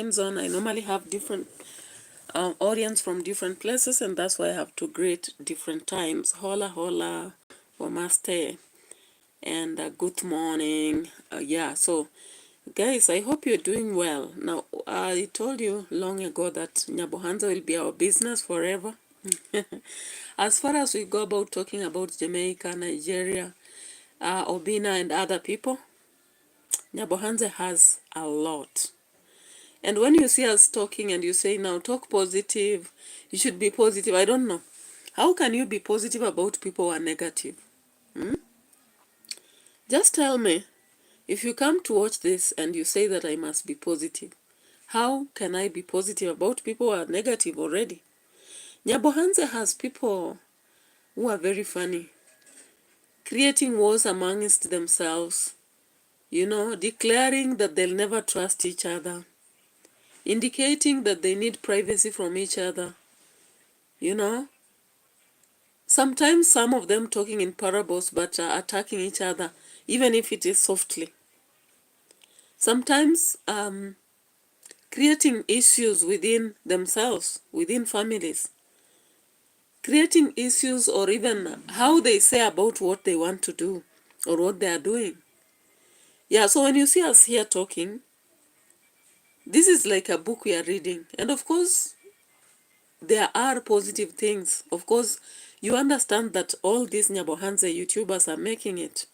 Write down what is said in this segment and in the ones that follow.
zone. I normally have different audience from different places, and that's why I have to greet different times. Hola, hola, namaste, and good morning. Yeah, so guys, I hope you're doing well. Now, I told you long ago that Nyabohanza will be our business forever. As far as we go about talking about Jamaica, Nigeria, Obina, and other people, Nyabohanza has a lot. And when you see us talking and you say, now talk positive, you should be positive. I don't know. How can you be positive about people who are negative? Just tell me, if you come to watch this and you say that I must be positive, how can I be positive about people who are negative already? Nyabohanza has people who are very funny, creating wars amongst themselves, declaring that they'll never trust each other, indicating that they need privacy from each other, Sometimes some of them talking in parables but attacking each other, even if it is softly. Sometimes creating issues within themselves, within families. Creating issues or even how they say about what they want to do or what they are doing. Yeah, so when you see us here talking, this is like a book we are reading. And of course, there are positive things. Of course, you understand that all these Nyabohanza YouTubers are making it.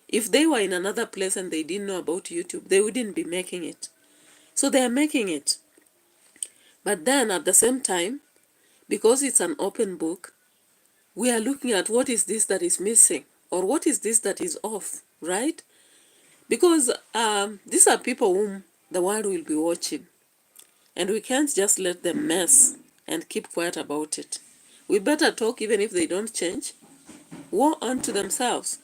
If they were in another place and they didn't know about YouTube, they wouldn't be making it. So they are making it. But then at the same time, because it's an open book, we are looking at what is this that is missing or what is this that is off, right? Because these are people whom the world will be watching. And we can't just let them mess and keep quiet about it. We better talk even if they don't change. War unto themselves.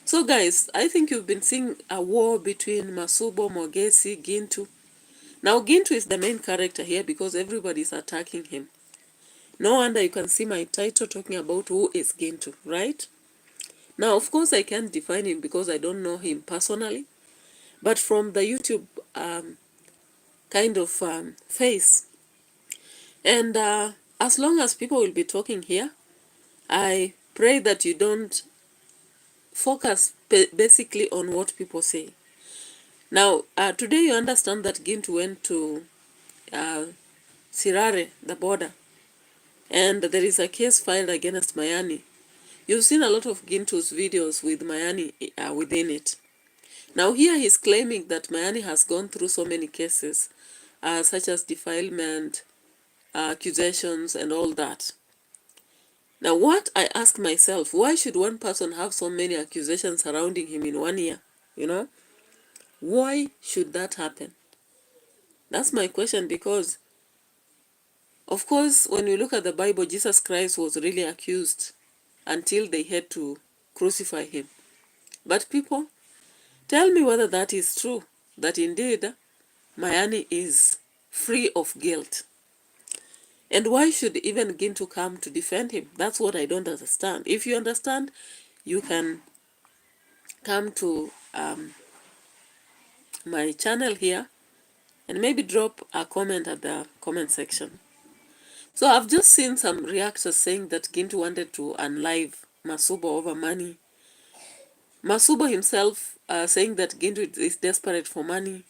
So guys, I think you've been seeing a war between Masubo, Mogesi, Gintu. Now Gintu is the main character here because everybody is attacking him. No wonder you can see my title talking about who is Gintu, right? Now, of course, I can't define him because I don't know him personally. But from the YouTube kind of face. And as long as people will be talking here, I pray that you don't focus basically on what people say. Now, today you understand that Gintu went to Sirare, the border, and there is a case filed against Mayani. You've seen a lot of Gintu's videos with Mayani within it. Now here he's claiming that Mayani has gone through so many cases, such as defilement, accusations, and all that. Now what I ask myself, why should one person have so many accusations surrounding him in 1 year? Why should that happen? That's my question, because of course when you look at the Bible, Jesus Christ was really accused until they had to crucify him. But people, tell me whether that is true, that indeed Mayani is free of guilt. And why should even Gintu come to defend him? That's what I don't understand. If you understand, you can come to my channel here and maybe drop a comment at the comment section. So I've just seen some reactors saying that Gintu wanted to unlive Masubo over money. Masubo himself saying that Gintu is desperate for money.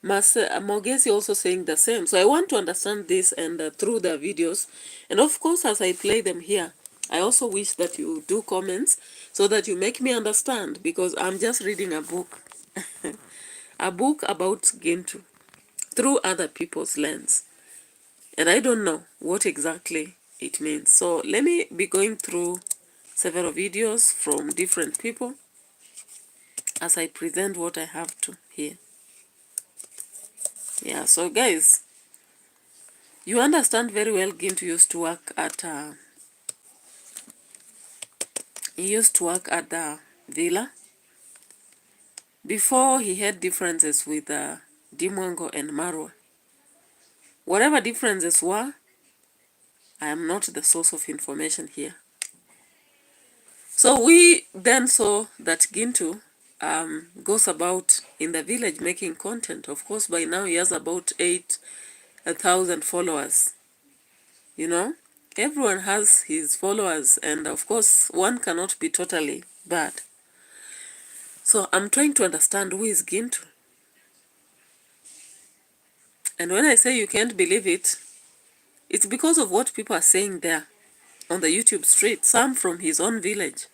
Mogesi also saying the same. So I want to understand this and through the videos. And of course, as I play them here, I also wish that you do comments so that you make me understand, because I'm just reading a book. A book about Gintu through other people's lens. And I don't know what exactly it means. So let me be going through several videos from different people as I present what I have to here. Yeah, so guys, you understand very well Gintu used to work at the villa before he had differences with Dimwango and Marwa. Whatever differences were, I am not the source of information here. So we then saw that Gintu goes about in the village making content. Of course, by now he has about 8,000 followers. You know, everyone has his followers, and of course, one cannot be totally bad. So I'm trying to understand who is GINTU. And when I say you can't believe it, it's because of what people are saying there on the YouTube street, some from his own village.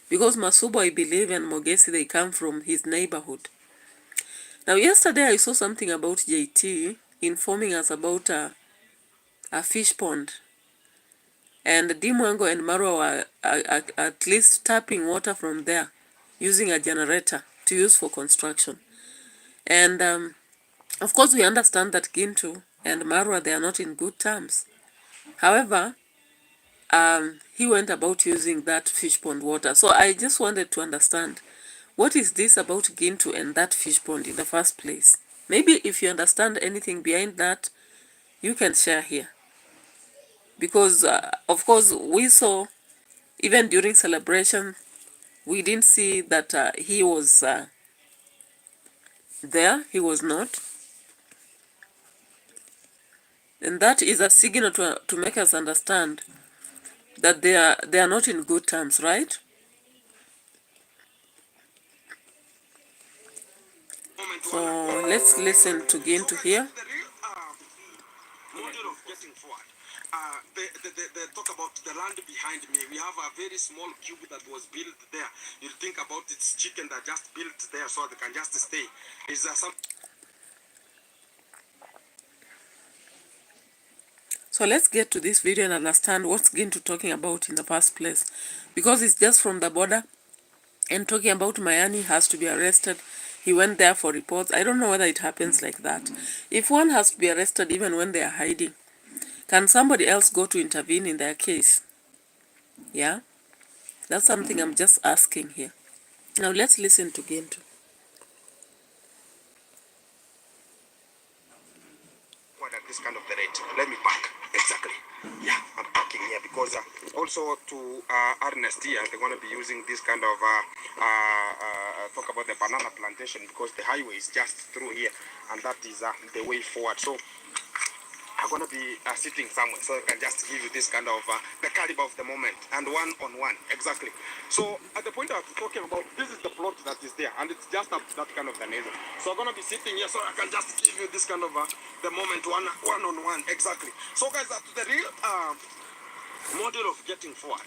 Because Masubo, I believe, and Mogesi, they come from his neighborhood. Now, yesterday I saw something about JT informing us about a fish pond. And Dimwango and Marwa were at least tapping water from there, using a generator to use for construction. And of course, we understand that GINTU and Marwa, they are not in good terms. However, he went about using that fish pond water. So I just wanted to understand, what is this about GINTU and that fish pond in the first place? Maybe if you understand anything behind that, you can share here. Because, of course, we saw, even during celebration, we didn't see that he was there. He was not. And that is a signal to make us understand that they are not in good terms, right? So let's listen to GINTU here. Model of getting forward. They talk about the land behind me. We have a very small cube that was built there. You think about it's chicken that just built there so they can just stay. Is there some? So let's get to this video and understand what's GINTU talking about in the first place. Because it's just from the border and talking about Mayani has to be arrested. He went there for reports. I don't know whether it happens like that. If one has to be arrested even when they are hiding, can somebody else go to intervene in their case? Yeah? That's something I'm just asking here. Now let's listen to GINTU. What at this kind of the rate? Let me park. Exactly. Yeah, I'm parking here because also to Ernest here, they're going to be using this kind of talk about the banana plantation because the highway is just through here and that is the way forward. So I'm going to be sitting somewhere so I can just give you this kind of the caliber of the moment and one-on-one. Exactly. So at the point I'm talking about, this is the plot that is there and it's just up to that kind of the neighbor. So I'm going to be sitting here so I can just give you this kind of the moment one-on-one. Exactly. So guys, the real model of getting forward.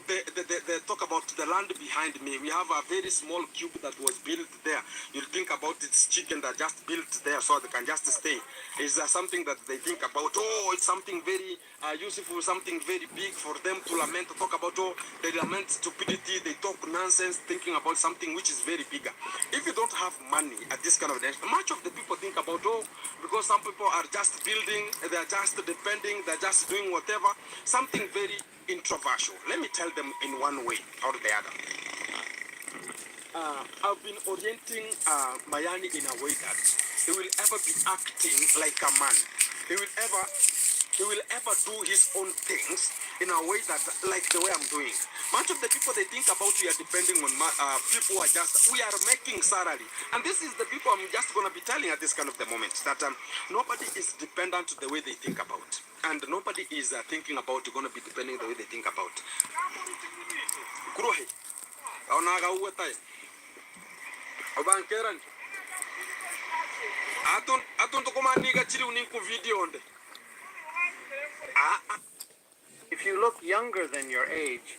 They talk about the land behind me. We have a very small cube that was built there. You think about it's chicken that just built there so they can just stay. Is there something that they think about? Oh, it's something very useful, something very big for them to lament, to talk about. Oh, they lament stupidity, they talk nonsense, thinking about something which is very bigger. If you don't have money at this kind of day, much of the people think about, oh, because some people are just building, they're just depending, they're just doing whatever. Something very introversial. Let me tell them in one way or the other. I've been orienting Mayani in a way that he will ever be acting like a man. He will ever do his own things in a way that, like the way I'm doing. Much of the people, they think about we are depending on people who are just, we are making salary. And this is the people I'm just going to be telling at this kind of the moment, that nobody is dependent the way they think about. And nobody is thinking about going to be depending the way they think about. Kurohe. Aonaga uwetai. Obankeran. Atun to kumaniga chiri uninku video onde. If you look younger than your age,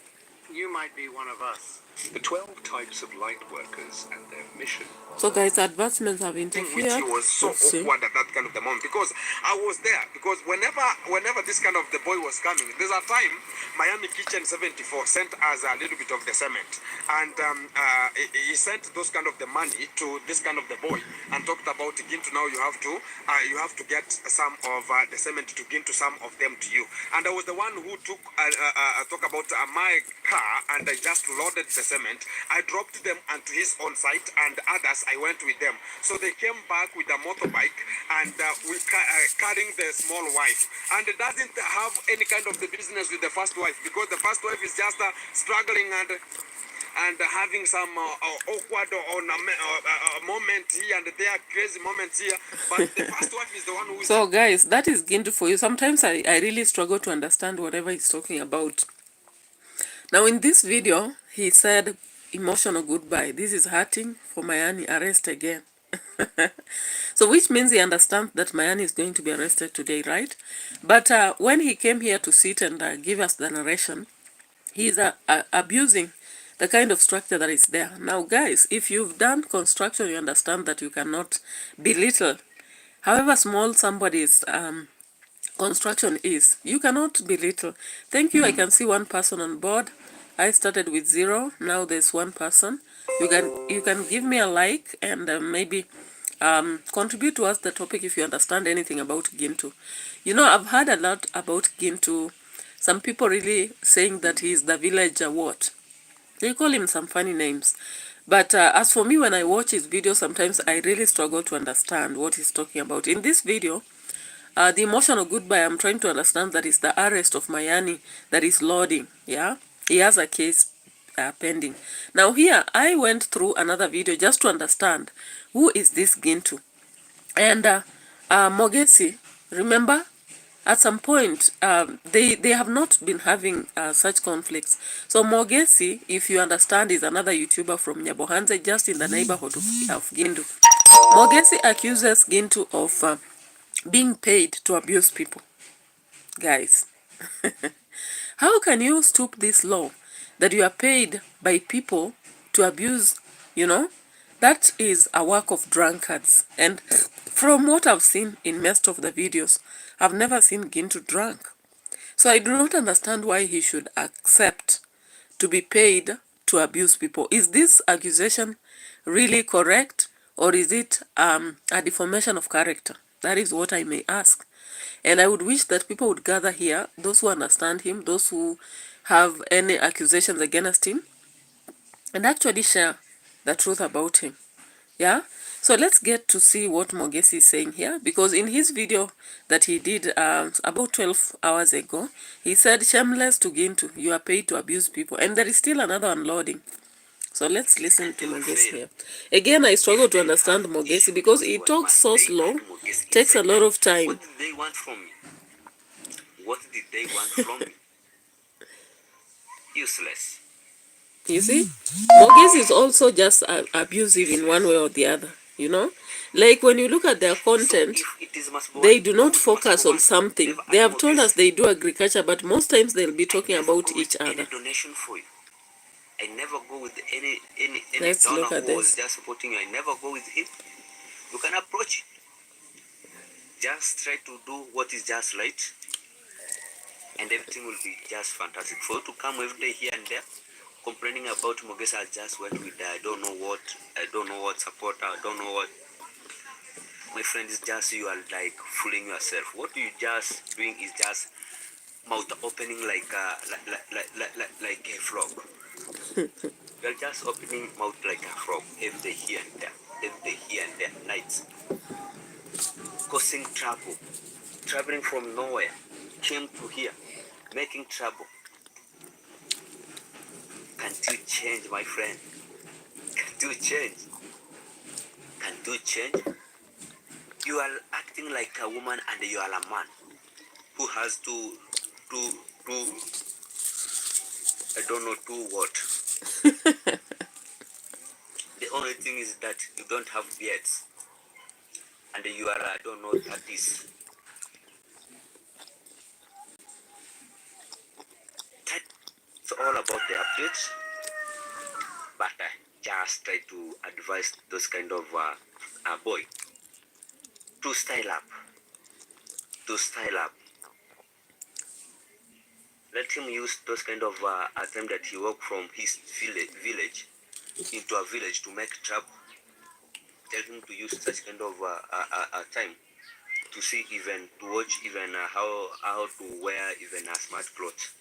you might be one of us. The 12 types of light workers and their mission. So guys, advancements have interfered. Which was so awkward at that kind of the moment because I was there. Because whenever this kind of the boy was coming, there's a time Miami Kitchen 74 sent us a little bit of the cement, and he sent those kind of the money to this kind of the boy and talked about GINTU. Now you have to get some of the cement to GINTU, some of them to you. And I was the one who took talk about my car and I just loaded the cement. I dropped them onto his own site and others I went with them. So they came back with a motorbike and we carrying the small wife. And it doesn't have any kind of the business with the first wife because the first wife is just struggling and and having some awkward moment here and there, crazy moments here. But the first wife is the one who is. So guys, that is Gintu for you. Sometimes I really struggle to understand whatever he's talking about. Now in this video, he said emotional goodbye. This is hurting for Mayani, arrest again. So which means he understands that Mayani is going to be arrested today, right? But when he came here to sit and give us the narration, he's abusing the kind of structure that is there. Now guys, if you've done construction, you understand that you cannot belittle however small somebody's construction is. You cannot belittle. Thank you. I can see one person on board. I started with 0. Now there's one person. You can give me a like and maybe contribute towards the topic if you understand anything about Gintu. You know, I've heard a lot about Gintu. Some people really saying that he's the village what? They call him some funny names. But as for me, when I watch his video, sometimes I really struggle to understand what he's talking about. In this video, the emotional goodbye, I'm trying to understand that is the arrest of Mayani that is loading. Yeah, he has a case pending. Now here, I went through another video just to understand who is this Gintu. And Mogesi, remember, at some point, they have not been having such conflicts. So Mogesi, if you understand, is another YouTuber from Nyabohanze, just in the neighborhood of Gintu. Mogesi accuses Gintu of being paid to abuse people. Guys, how can you stoop this low that you are paid by people to abuse, you know? That is a work of drunkards. And from what I've seen in most of the videos, I've never seen Gintu drunk. So I do not understand why he should accept to be paid to abuse people. Is this accusation really correct, or is it a deformation of character? That is what I may ask. And I would wish that people would gather here, those who understand him, those who have any accusations against him, and actually share the truth about him. Yeah? So let's get to see what Mogesi is saying here, because in his video that he did about 12 hours ago, he said, shameless to Gintu, you are paid to abuse people. And there is still another unloading. So let's listen to Mogesi here. Again, I struggle to understand Mogesi because he talks so slow, takes a lot of time. What did they want from me? What did they want from me? Useless. You see, Mogesi is also just abusive in one way or the other, you know? Like when you look at their content, they do not focus on something. They have told us they do agriculture, but most times they'll be talking about each other. Donation for you. I never go with any Let's donor look at who was this. just supporting you. I never go with him. You can approach. Just try to do what is just right, and everything will be just fantastic. For you to come every day here and there, complaining about Mogesa, I just went with that. I don't know what support. I don't know what. My friend, is just you are like fooling yourself. What you just doing is just mouth opening like a frog. You're just opening mouth like a frog every day here and there, nights. Causing trouble. Traveling from nowhere. Came to here. Making trouble. Can't you change, my friend? Can't you change? Can't you change? You are acting like a woman and you are a man who has to I don't know, do what. The only thing is that you don't have beards. And you are, I don't know what is. It's all about the updates. But I just try to advise those kind of boy to style up. To style up. Let him use those kind of attempt that he walked from his village into a village to make trouble. Tell him to use such kind of time to see even, to watch even how to wear even a smart clothes.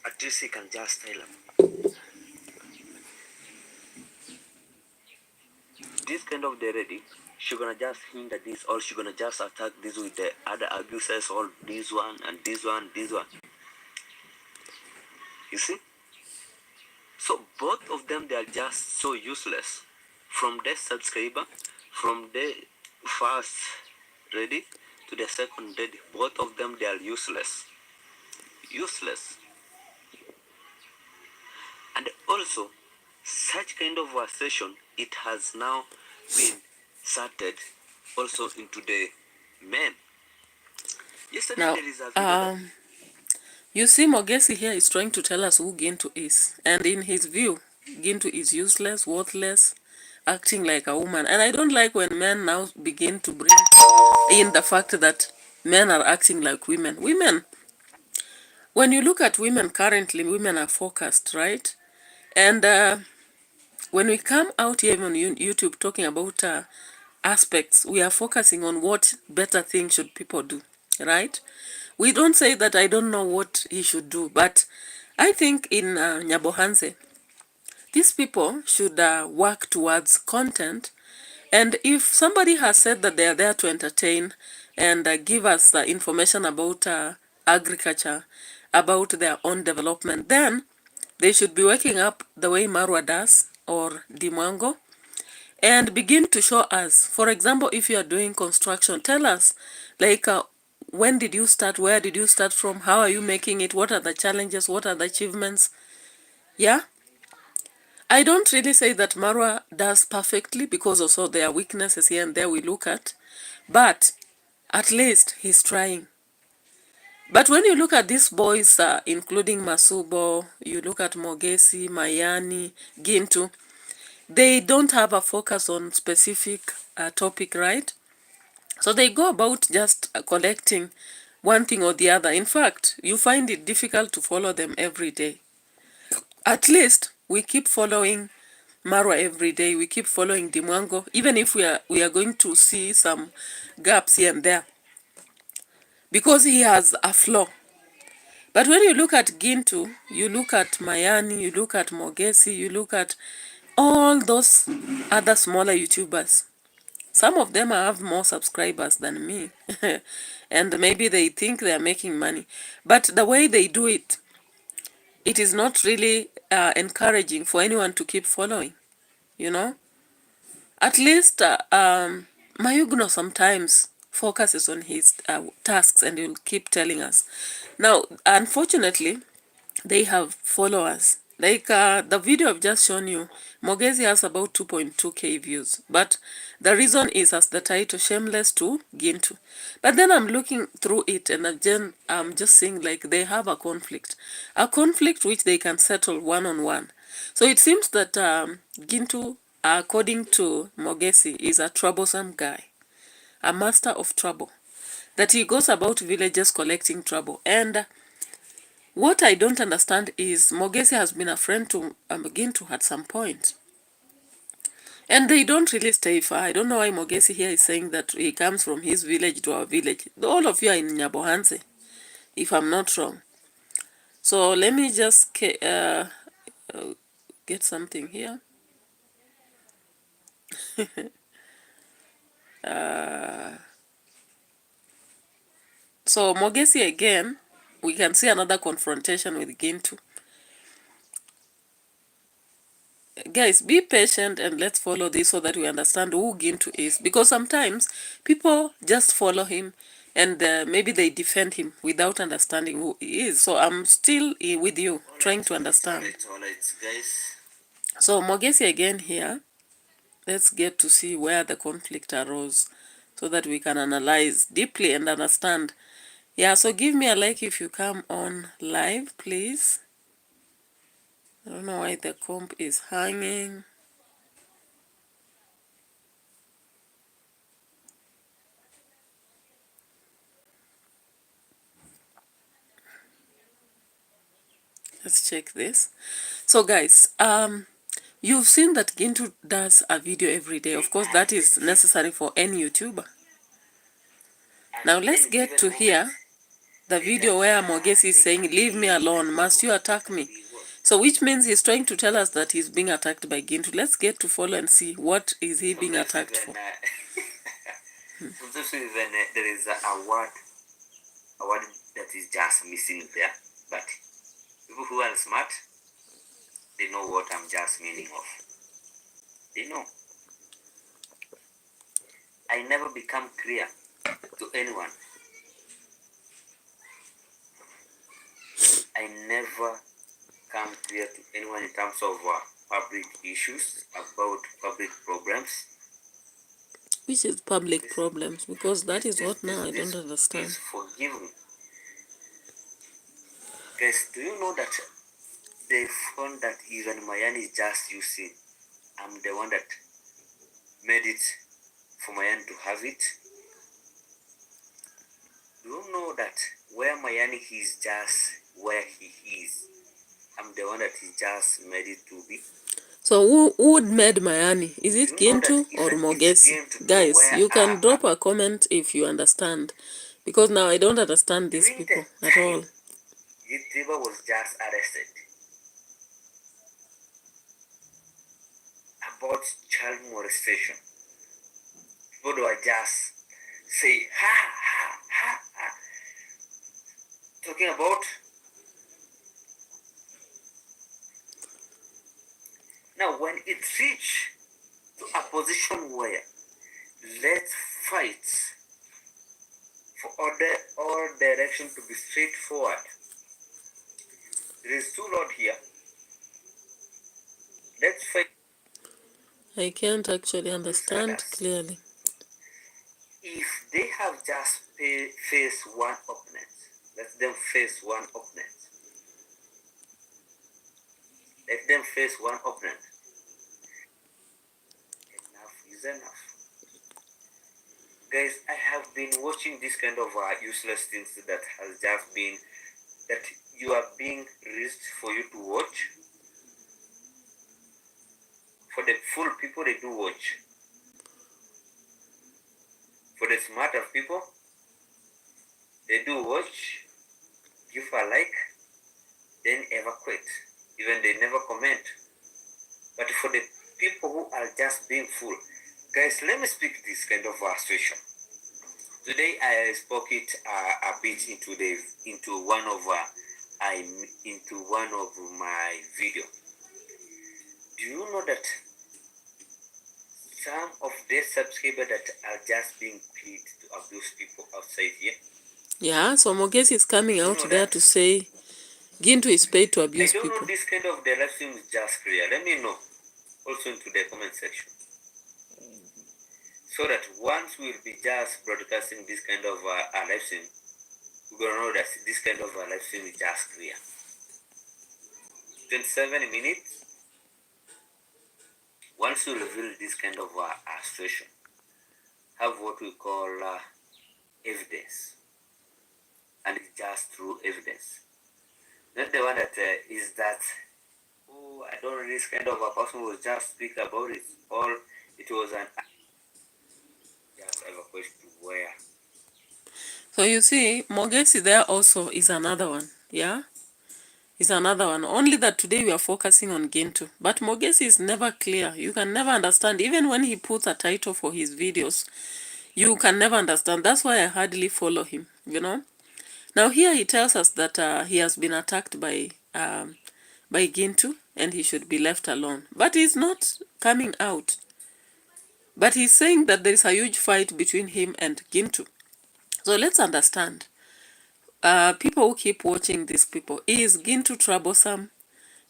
At least he can just style up. This kind of the ready, she gonna just hinder this, or she gonna just attack this with the other abusers, or this one and this one, this one. You see? So both of them, they are just so useless. From the subscriber, from the first ready to the second ready, both of them, they are useless. Useless. And also, such kind of a session, it has now been started also into the men. Yesterday Now, there is a video you see, Mogesi here is trying to tell us who Gintu is. And in his view, Gintu is useless, worthless, acting like a woman. And I don't like when men now begin to bring in the fact that men are acting like women. Women, when you look at women currently, women are focused, right? And when we come out here on YouTube talking about aspects, we are focusing on what better thing should people do, right? We don't say that I don't know what he should do, but I think in Nyabohanse, these people should work towards content. And if somebody has said that they are there to entertain and give us information about agriculture, about their own development, then they should be waking up the way Marwa does or Dimwango and begin to show us. For example, if you are doing construction, tell us, like, when did you start? Where did you start from? How are you making it? What are the challenges? What are the achievements? Yeah? I don't really say that Marwa does perfectly, because also there are weaknesses here and there we look at. But at least he's trying. But when you look at these boys, including Masubo, you look at Mogesi, Mayani, Gintu, they don't have a focus on specific topic, right? So they go about just collecting one thing or the other. In fact, you find it difficult to follow them every day. At least we keep following Marwa every day. We keep following Dimwango, even if we are going to see some gaps here and there, because he has a flaw. But when you look at Gintu, you look at Mayani, you look at Mogesi, you look at all those other smaller YouTubers. Some of them have more subscribers than me. And maybe they think they are making money. But the way they do it, it is not really encouraging for anyone to keep following, you know? At least Mayugno sometimes focuses on his tasks, and he'll keep telling us. Now, unfortunately, they have followers. Like the video I've just shown you, Mogezi has about 2.2k views. But the reason is, as the title, Shameless to Gintu. But then I'm looking through it, and I'm just seeing like they have a conflict. A conflict which they can settle one-on-one. So it seems that Gintu, according to Mogesi, is a troublesome guy. A master of trouble. That he goes about villages collecting trouble. And what I don't understand is Mogesi has been a friend to Gintu at some point. And they don't really stay far. I don't know why Mogesi here is saying that he comes from his village to our village. All of you are in Nyabohanse, if I'm not wrong. So let me just get something here. So Mogesi again, we can see another confrontation with Gintu. Guys, be patient and let's follow this so that we understand who Gintu is. Because sometimes people just follow him and maybe they defend him without understanding who he is. So I'm still with you, trying to understand. Alright, guys. So Mogesi again here. Let's get to see where the conflict arose so that we can analyze deeply and understand. Yeah, so give me a like if you come on live, please. I don't know why the comp is hanging. Let's check this. So guys, you've seen that Gintu does a video every day. Of course, that is necessary for any YouTuber. Now let's get to hear the video where Mogesi is saying, "Leave me alone, must you attack me?" So which means he's trying to tell us that he's being attacked by Gintu. Let's get to follow and see what is he being attacked for. Sometimes even there is a word that is just missing there, but People who are smart, they know what I'm just meaning of. They know. I never become clear to anyone. I never come clear to anyone in terms of public issues, about public problems. Which is public problems, because that is what now I don't understand. Please forgive me. Guys, do you know that the phone that even Mayani is just using, I'm the one that made it for Mayani to have it? Do you know that where Mayani is just where he is? I'm the one that he just made it to be. So who made Mayani? Is it Gintu or Mogesi? Guys, you can drop a comment if you understand, because now I don't understand these people at all. Yitriba was just arrested about child molestation. People were just say ha ha ha ha, talking about. Now when it reached to a position where let's fight for all direction to be straightforward, there is two road here. Let's fight. I can't actually understand clearly. If they have just faced one opponent, let them face one opponent. Let them face one opponent. Enough is enough. Guys, I have been watching this kind of useless things that has just been, that you are being released for you to watch. For the full people, they do watch. For the smarter people, they do watch, give a like, then evacuate. Even they never comment. But for the people who are just being fooled, guys, let me speak this kind of situation. Today I spoke it a bit into one of my video. Do you know that some of the subscribers that are just being paid to abuse people outside here? Yeah, so Mogesi is coming out there to say Gintu is paid to abuse people. I don't know, this kind of the live stream is just clear. Let me know also into the comment section, so that once we'll be just broadcasting this kind of live stream, we're gonna know that this kind of live stream is just clear. 27 minutes. Once you reveal this kind of situation, have what we call evidence, and it's just true evidence. Not the one that is that, oh, I don't know, this kind of a person will just speak about it, or it was an just evacuate to where. So you see, Mogesi there also is another one, yeah? Is another one. Only that today we are focusing on Gintu. But Mogesi is never clear. You can never understand. Even when he puts a title for his videos, you can never understand. That's why I hardly follow him, you know? Now here he tells us that he has been attacked by Gintu and he should be left alone. But he's not coming out. But he's saying that there is a huge fight between him and Gintu. So let's understand. People who keep watching these people, is Gintu troublesome?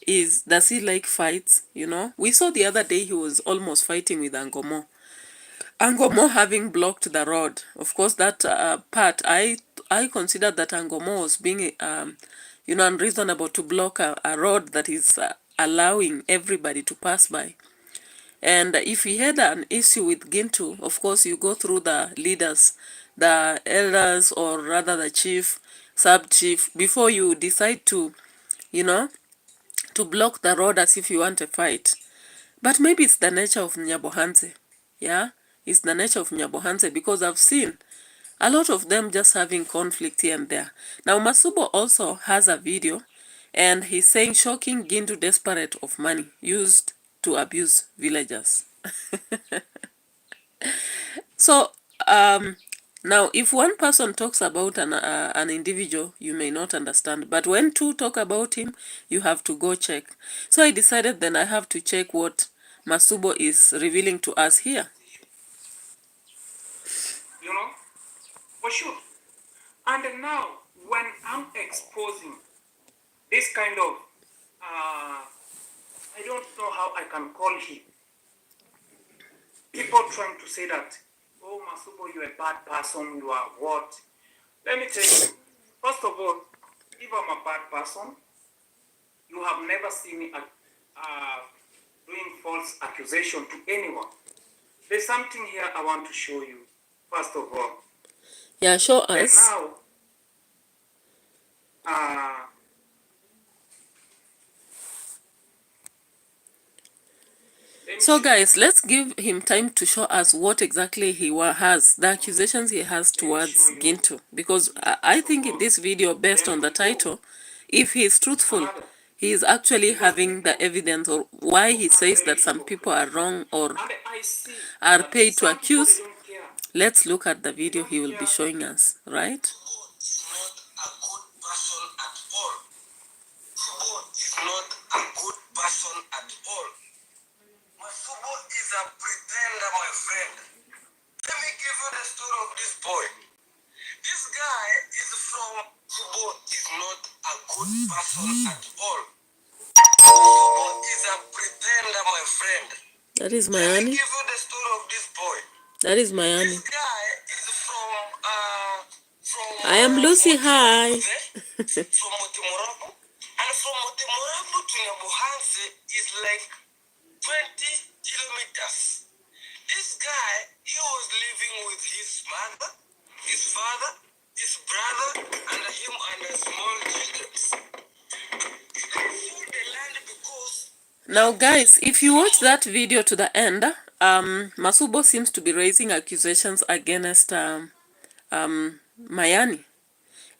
Does he like fights? You know, we saw the other day he was almost fighting with Angomo. Angomo having blocked the road. Of course, that part I consider that Angomo was being unreasonable to block a road that is allowing everybody to pass by. And if he had an issue with Gintu, of course, you go through the leaders, the elders, or rather the chief, sub-chief, before you decide to, to block the road as if you want a fight. But maybe it's the nature of Nyabohanse. Yeah? It's the nature of Nyabohanse, because I've seen a lot of them just having conflict here and there. Now, Masubo also has a video, and he's saying shocking Gintu desperate of money used to abuse villagers. So, Now, if one person talks about an individual, you may not understand. But when two talk about him, you have to go check. So I decided then I have to check what Masubo is revealing to us here. You know, for sure. And now, when I'm exposing this kind of, I don't know how I can call him. People trying to say that, oh, Masubo, you're a bad person, you are what? Let me tell you, first of all, if I'm a bad person, you have never seen me doing false accusation to anyone. There's something here I want to show you, first of all. Yeah, show And us. now, So guys, let's give him time to show us what exactly he has, the accusations he has towards GINTU. Because I think in this video, based on the title, if he is truthful, he is actually having the evidence or why he says that some people are wrong or are paid to accuse. Let's look at the video he will be showing us, right? Not a good person at all. Masubo is a pretender, my friend. Let me give you the story of this boy. This guy is from Masubo is not a good person at all. Masubo is a pretender, my friend. That is Let Miami. me give you the story of this boy. That is Miami. This guy is from I am Lucy. Hi. from Motimorabo. And from Motimorabo to Nyabuhanse is like 20 kilometers. This guy, he was living with his mother, his father, his brother, and him and a small children. They sold the land because... Now guys, if you watch that video to the end, Masubo seems to be raising accusations against Mayani.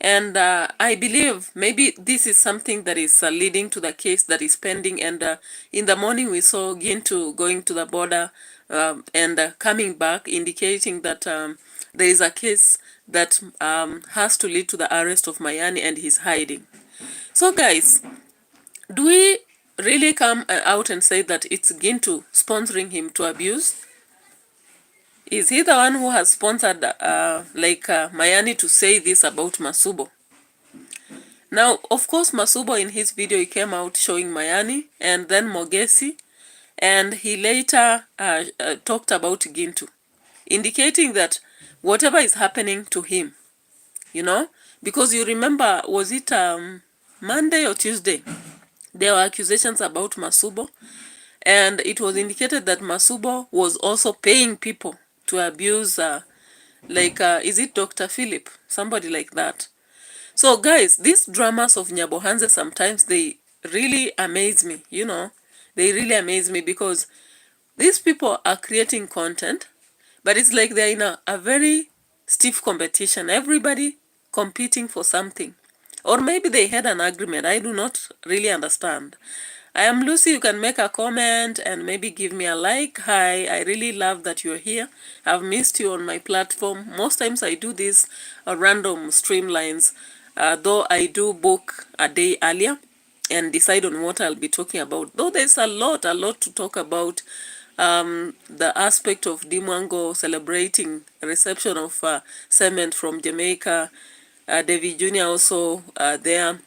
And I believe maybe this is something that is leading to the case that is pending. And in the morning we saw GINTU going to the border and coming back, indicating that there is a case that has to lead to the arrest of Mayani and he's hiding. So guys, do we really come out and say that it's GINTU sponsoring him to abuse? Is he the one who has sponsored Mayani to say this about Masubo? Now, of course, Masubo in his video, he came out showing Mayani and then Mogesi, and he later talked about GINTU, indicating that whatever is happening to him, you know, because you remember, was it Monday or Tuesday? There were accusations about Masubo, and it was indicated that Masubo was also paying people to abuse, is it Dr. Philip? Somebody like that. So guys, these dramas of Nyabohanse, sometimes they really amaze me, you know. They really amaze me because these people are creating content, but it's like they're in a very stiff competition. Everybody competing for something. Or maybe they had an agreement. I do not really understand. I am Lucy. You can make a comment and maybe give me a like. Hi, I really love that you're here. I've missed you on my platform. Most times I do these random streamlines, though I do book a day earlier and decide on what I'll be talking about. Though there's a lot to talk about. The aspect of Dimwango celebrating reception of cement from Jamaica. David Jr. also there.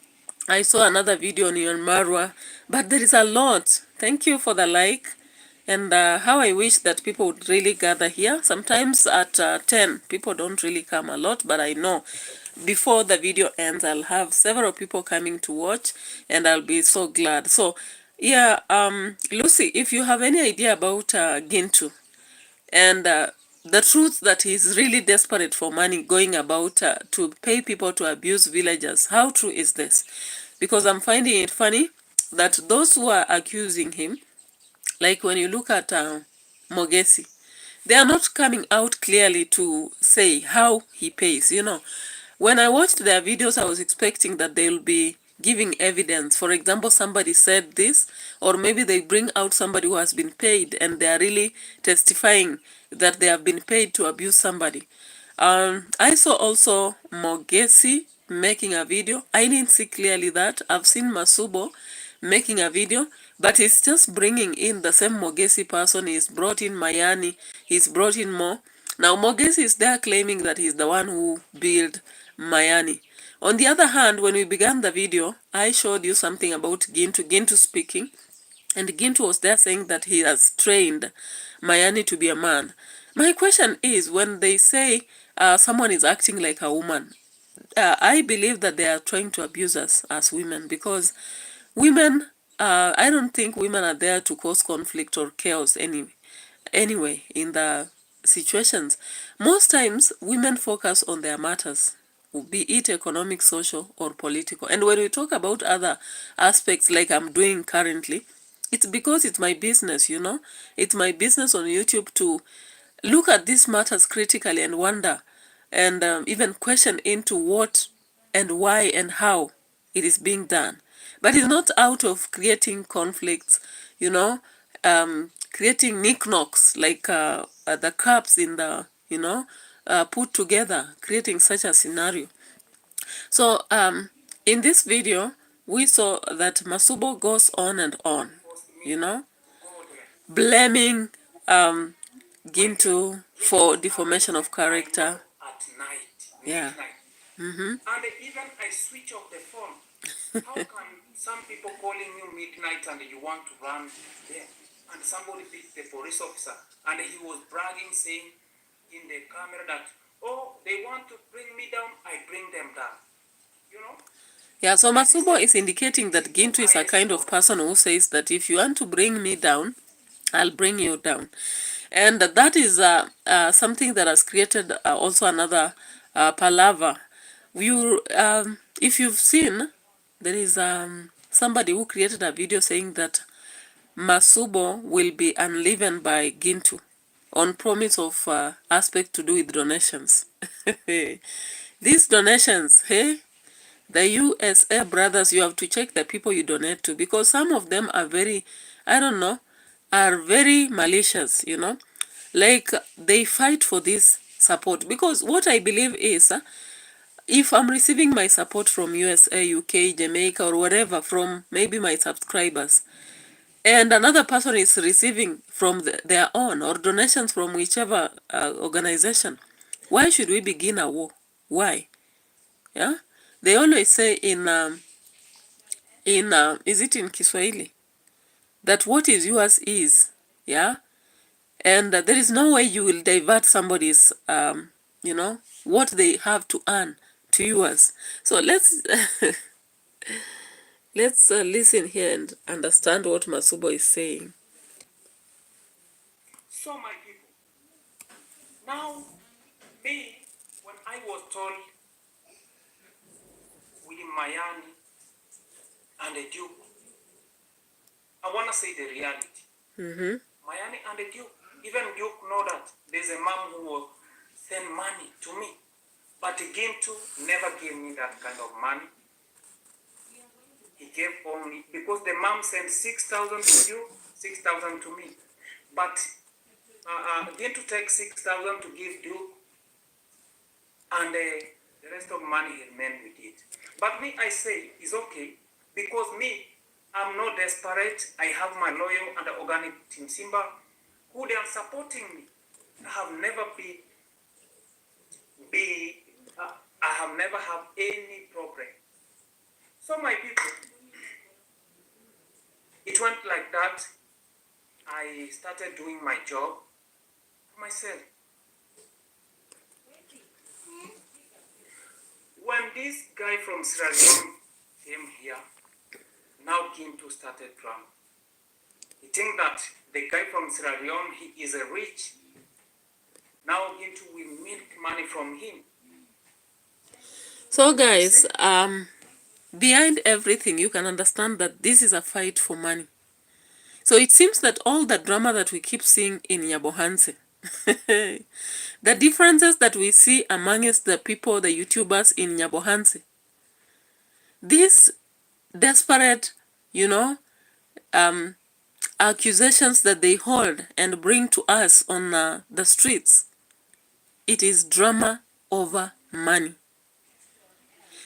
I saw another video on Marwa, but there is a lot. Thank you for the like. And how I wish that people would really gather here. Sometimes at 10, people don't really come a lot, but I know before the video ends, I'll have several people coming to watch, and I'll be so glad. So, yeah, Lucy, if you have any idea about GINTU, and the truth that he's really desperate for money going about to pay people to abuse villagers, how true is this? Because I'm finding it funny that those who are accusing him, like when you look at Mogesi, they are not coming out clearly to say how he pays, you know. When I watched their videos, I was expecting that they'll be giving evidence. For example, somebody said this, or maybe they bring out somebody who has been paid and they are really testifying that they have been paid to abuse somebody. I saw also Mogesi making a video. I didn't see clearly that. I've seen Masubo making a video, but it's just bringing in the same Mogesi person. He's brought in Mayani, he's brought in more. Now Mogesi is there claiming that he's the one who built Mayani. On the other hand, when we began the video, I showed you something about Gintu speaking. And Gintu was there saying that he has trained Mayani to be a man. My question is, when they say someone is acting like a woman, I believe that they are trying to abuse us as women, because women, I don't think women are there to cause conflict or chaos anyway in the situations. Most times, women focus on their matters, be it economic, social, or political. And when we talk about other aspects like I'm doing currently, it's because it's my business, you know. It's my business on YouTube to look at these matters critically and wonder and even question into what and why and how it is being done. But it's not out of creating conflicts, you know, creating knickknacks like the cups in the, you know, put together, creating such a scenario. So in this video, we saw that Masubo goes on and on, you know, blaming Gintu for deformation of character. At night. Yeah. And even I switch off the phone. How come some people calling you midnight and you want to run there? And somebody beat the police officer and he was bragging, saying in the camera that, oh, they want to bring me down, I bring them down. You know? Yeah, so Masubo is indicating that Gintu is a kind of person who says that if you want to bring me down, I'll bring you down. And that is something that has created also another palaver. If you've seen, there is somebody who created a video saying that Masubo will be unleavened by Gintu on promise of aspect to do with donations. These donations, hey, the USA brothers, you have to check the people you donate to, because some of them are very, I don't know, are very malicious, you know. Like, they fight for this support. Because what I believe is, if I'm receiving my support from USA, UK, Jamaica, or whatever, from maybe my subscribers, and another person is receiving from their own, or donations from whichever organization, why should we begin a war? Why? Yeah, they always say in is it in Kiswahili, that what is yours is, yeah, and there is no way you will divert somebody's you know, what they have to earn to yours. So let's let's listen here and understand what Masubo is saying. So my people, now me, when I was told with Mayani and the Duke, I want to say the reality. Mayani and the Duke, even Duke know that there's a mom who will send money to me. But Gintu never gave me that kind of money. He gave only, because the mom sent 6,000 to you, 6,000 to me. But Gintu takes 6,000 to give Duke, and the rest of money he remained with it. But me, I say, it's okay, because me, I'm not desperate. I have my loyal and the organic Team Simba, who they are supporting me. I have never I have never had any problem. So my people, it went like that. I started doing my job myself. When this guy from Sierra Leone came here, now Gintu started drama. He think that the guy from Sierra Leone, he is a rich. Now Gintu will milk money from him. So guys, behind everything, you can understand that this is a fight for money. So it seems that all the drama that we keep seeing in Nyabohanse, the differences that we see amongst the people, the YouTubers in Nyabohanse, these desperate, you know, accusations that they hold and bring to us on the streets, it is drama over money.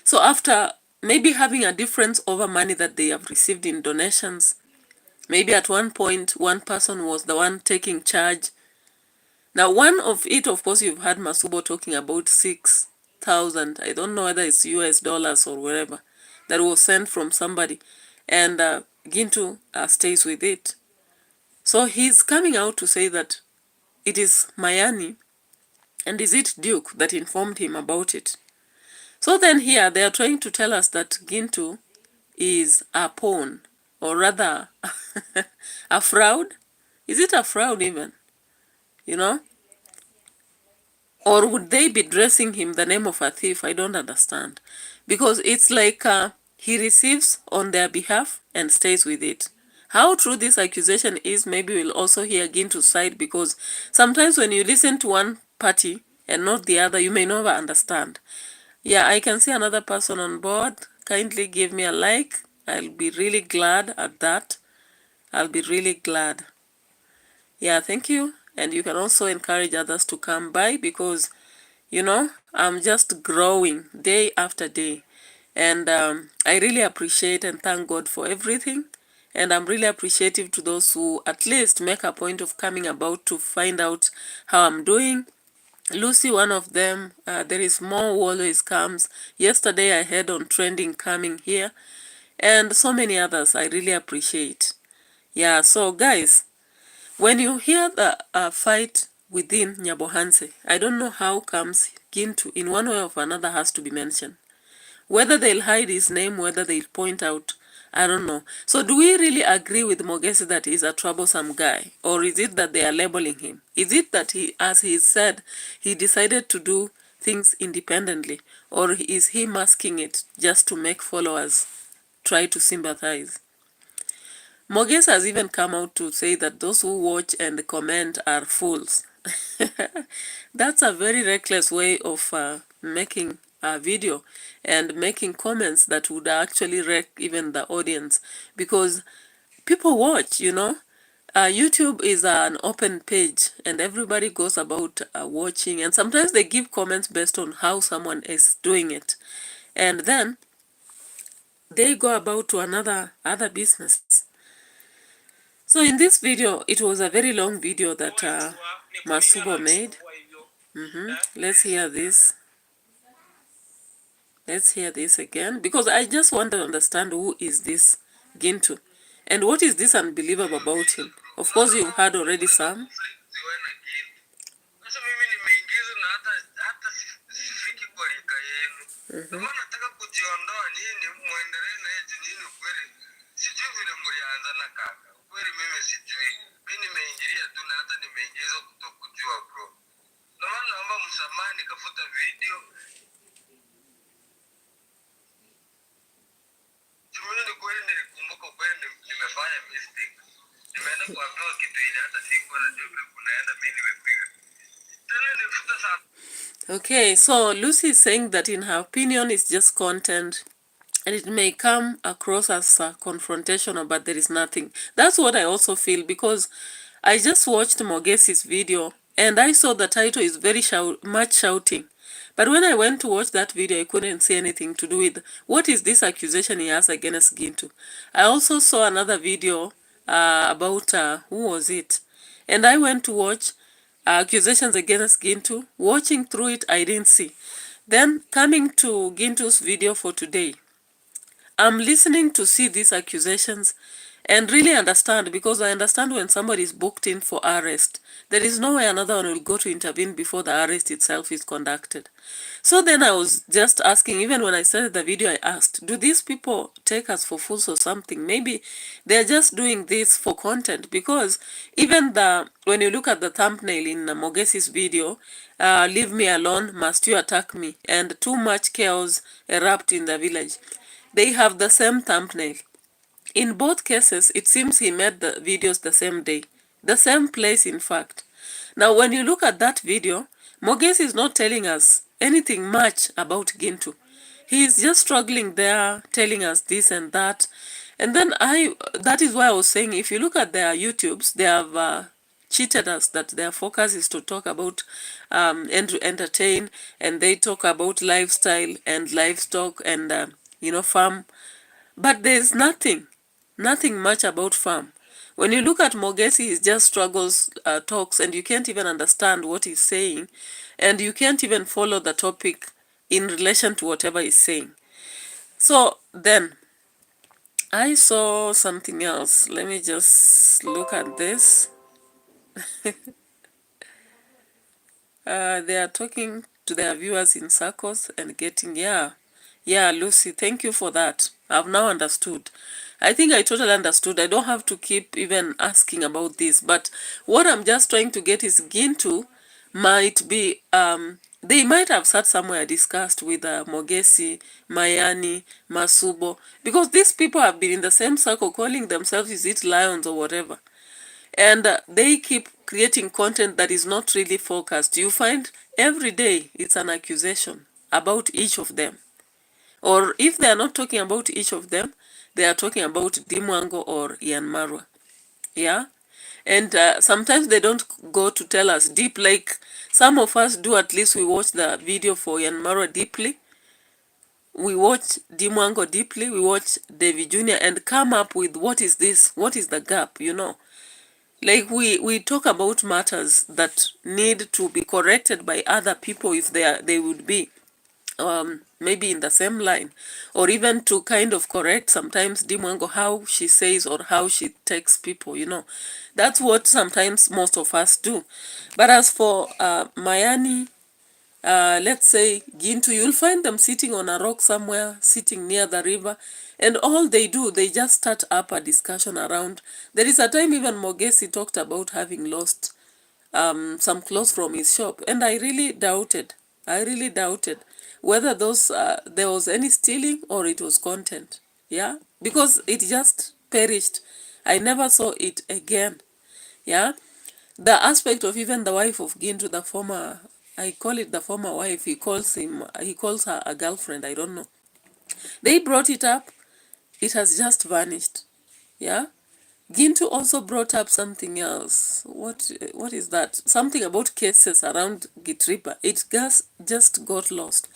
So after maybe having a difference over money that they have received in donations, maybe at one point one person was the one taking charge. Now one of it, of course, you've heard Masubo talking about 6,000. I don't know whether it's US dollars or wherever, that was sent from somebody, and Gintu stays with it. So he's coming out to say that it is Mayani, and is it Duke, that informed him about it. So then here they are trying to tell us that Gintu is a pawn, or rather a fraud. Is it a fraud even? You know? Or would they be dressing him the name of a thief? I don't understand. Because it's like he receives on their behalf and stays with it. How true this accusation is, maybe we'll also hear Gintu's side, because sometimes when you listen to one party and not the other, you may never understand. Yeah, I can see another person on board. Kindly give me a like. I'll be really glad at that. I'll be really glad. Yeah, thank you. And you can also encourage others to come by, because, you know, I'm just growing day after day. And I really appreciate and thank God for everything. And I'm really appreciative to those who at least make a point of coming about to find out how I'm doing. Lucy, one of them. There is more who always comes. Yesterday I heard on trending coming here, and so many others I really appreciate. Yeah, so guys, when you hear the fight within Nyabohanse, I don't know how comes Gintu in one way or another has to be mentioned. Whether they'll hide his name, whether they'll point out, I don't know. So do we really agree with Mogesi that he's a troublesome guy? Or is it that they are labeling him? Is it that he, as he said, he decided to do things independently? Or is he masking it just to make followers try to sympathize? Mogesi has even come out to say that those who watch and comment are fools. That's a very reckless way of making a video and making comments that would actually wreck even the audience, because people watch, you know. YouTube is an open page and everybody goes about watching, and sometimes they give comments based on how someone is doing it, and then they go about to other business. So in this video, it was a very long video that Masubo made. Let's hear this. Let's hear this again, because I just want to understand who is this Gintu and what is this unbelievable about him. Of course, you've heard already some. Okay, so Lucy is saying that in her opinion it's just content and it may come across as confrontational, but there is nothing. That's what I also feel, because I just watched Mogesi's video and I saw the title is very much shouting. But when I went to watch that video, I couldn't see anything to do with what is this accusation he has against Gintu. I also saw another video about, who was it? And I went to watch accusations against Gintu. Watching through it, I didn't see. Then coming to Gintu's video for today, I'm listening to see these accusations and really understand, because I understand when somebody is booked in for arrest, there is no way another one will go to intervene before the arrest itself is conducted. So then I was just asking, even when I started the video, I asked, do these people take us for fools or something? Maybe they're just doing this for content, because even when you look at the thumbnail in Mogesi's video, leave me alone, must you attack me, and too much chaos erupt in the village. They have the same thumbnail. In both cases, it seems he made the videos the same day. The same place, in fact. Now, when you look at that video, Mogesi is not telling us anything much about Gintu. He is just struggling there, telling us this and that. And then that is why I was saying, if you look at their YouTubes, they have cheated us that their focus is to talk about and to entertain, and they talk about lifestyle and livestock and farm, but there's nothing much about farm. When you look at Mogesi, he just struggles, talks, and you can't even understand what he's saying, and you can't even follow the topic in relation to whatever he's saying. So then I saw something else. Let me just look at this. They are talking to their viewers in circles and getting, yeah, Lucy, thank you for that. I've now understood. I think I totally understood. I don't have to keep even asking about this. But what I'm just trying to get is GINTU might be, they might have sat somewhere discussed with Mogesi, Mayani, Masubo, because these people have been in the same circle calling themselves, is it lions or whatever. And they keep creating content that is not really focused. You find every day it's an accusation about each of them. Or if they are not talking about each of them, they are talking about Dimwango or Ian Marwa. Yeah? And sometimes they don't go to tell us deep, like some of us do. At least we watch the video for Ian Marwa deeply. We watch Dimwango deeply. We watch David Jr. and come up with what is this? What is the gap, Like we talk about matters that need to be corrected by other people if they would be maybe in the same line, or even to kind of correct sometimes Dimwango how she says or how she takes people, That's what sometimes most of us do. But as for Mayani, let's say GINTU, you'll find them sitting on a rock somewhere, sitting near the river, and all they do, they just start up a discussion around. There is a time even Mogesi talked about having lost some clothes from his shop, and I really doubted whether there was any stealing or it was content. Yeah, because it just perished. I never saw it again. Yeah, the aspect of even the wife of GINTU, the former, I call it the former wife, he calls her a girlfriend, I don't know. They brought it up, it has just vanished. Yeah. GINTU also brought up something else. What is that? Something about cases around Gitripa. It just got lost.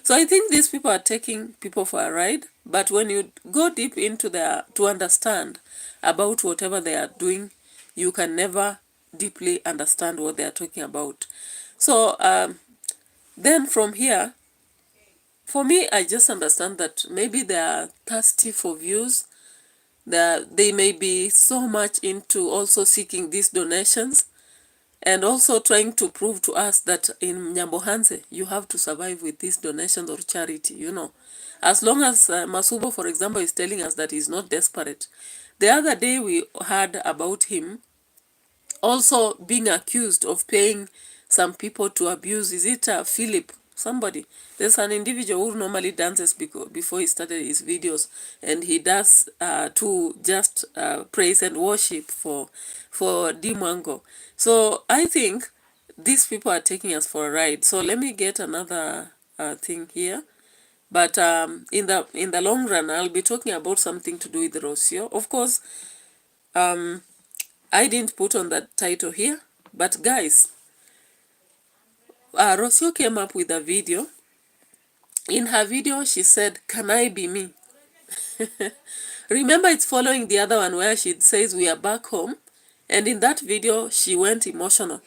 So I think these people are taking people for a ride, but when you go deep into to understand about whatever they are doing, you can never deeply understand what they are talking about. So then from here, for me, I just understand that maybe they are thirsty for views, that they may be so much into also seeking these donations and also trying to prove to us that in Nyambohanse, you have to survive with these donations or charity, As long as Masubo, for example, is telling us that he's not desperate. The other day we heard about him also being accused of paying some people to abuse. Is it Philip? Somebody. There's an individual who normally dances before he started his videos, and he does to just praise and worship for Dimwango. So I think these people are taking us for a ride. So let me get another thing here. But in the long run, I'll be talking about something to do with ROCIO. Of course, I didn't put on that title here, but guys, ROCIO came up with a video. In her video, she said, "Can I be me?" Remember, it's following the other one where she says, "We are back home." And in that video, she went emotional,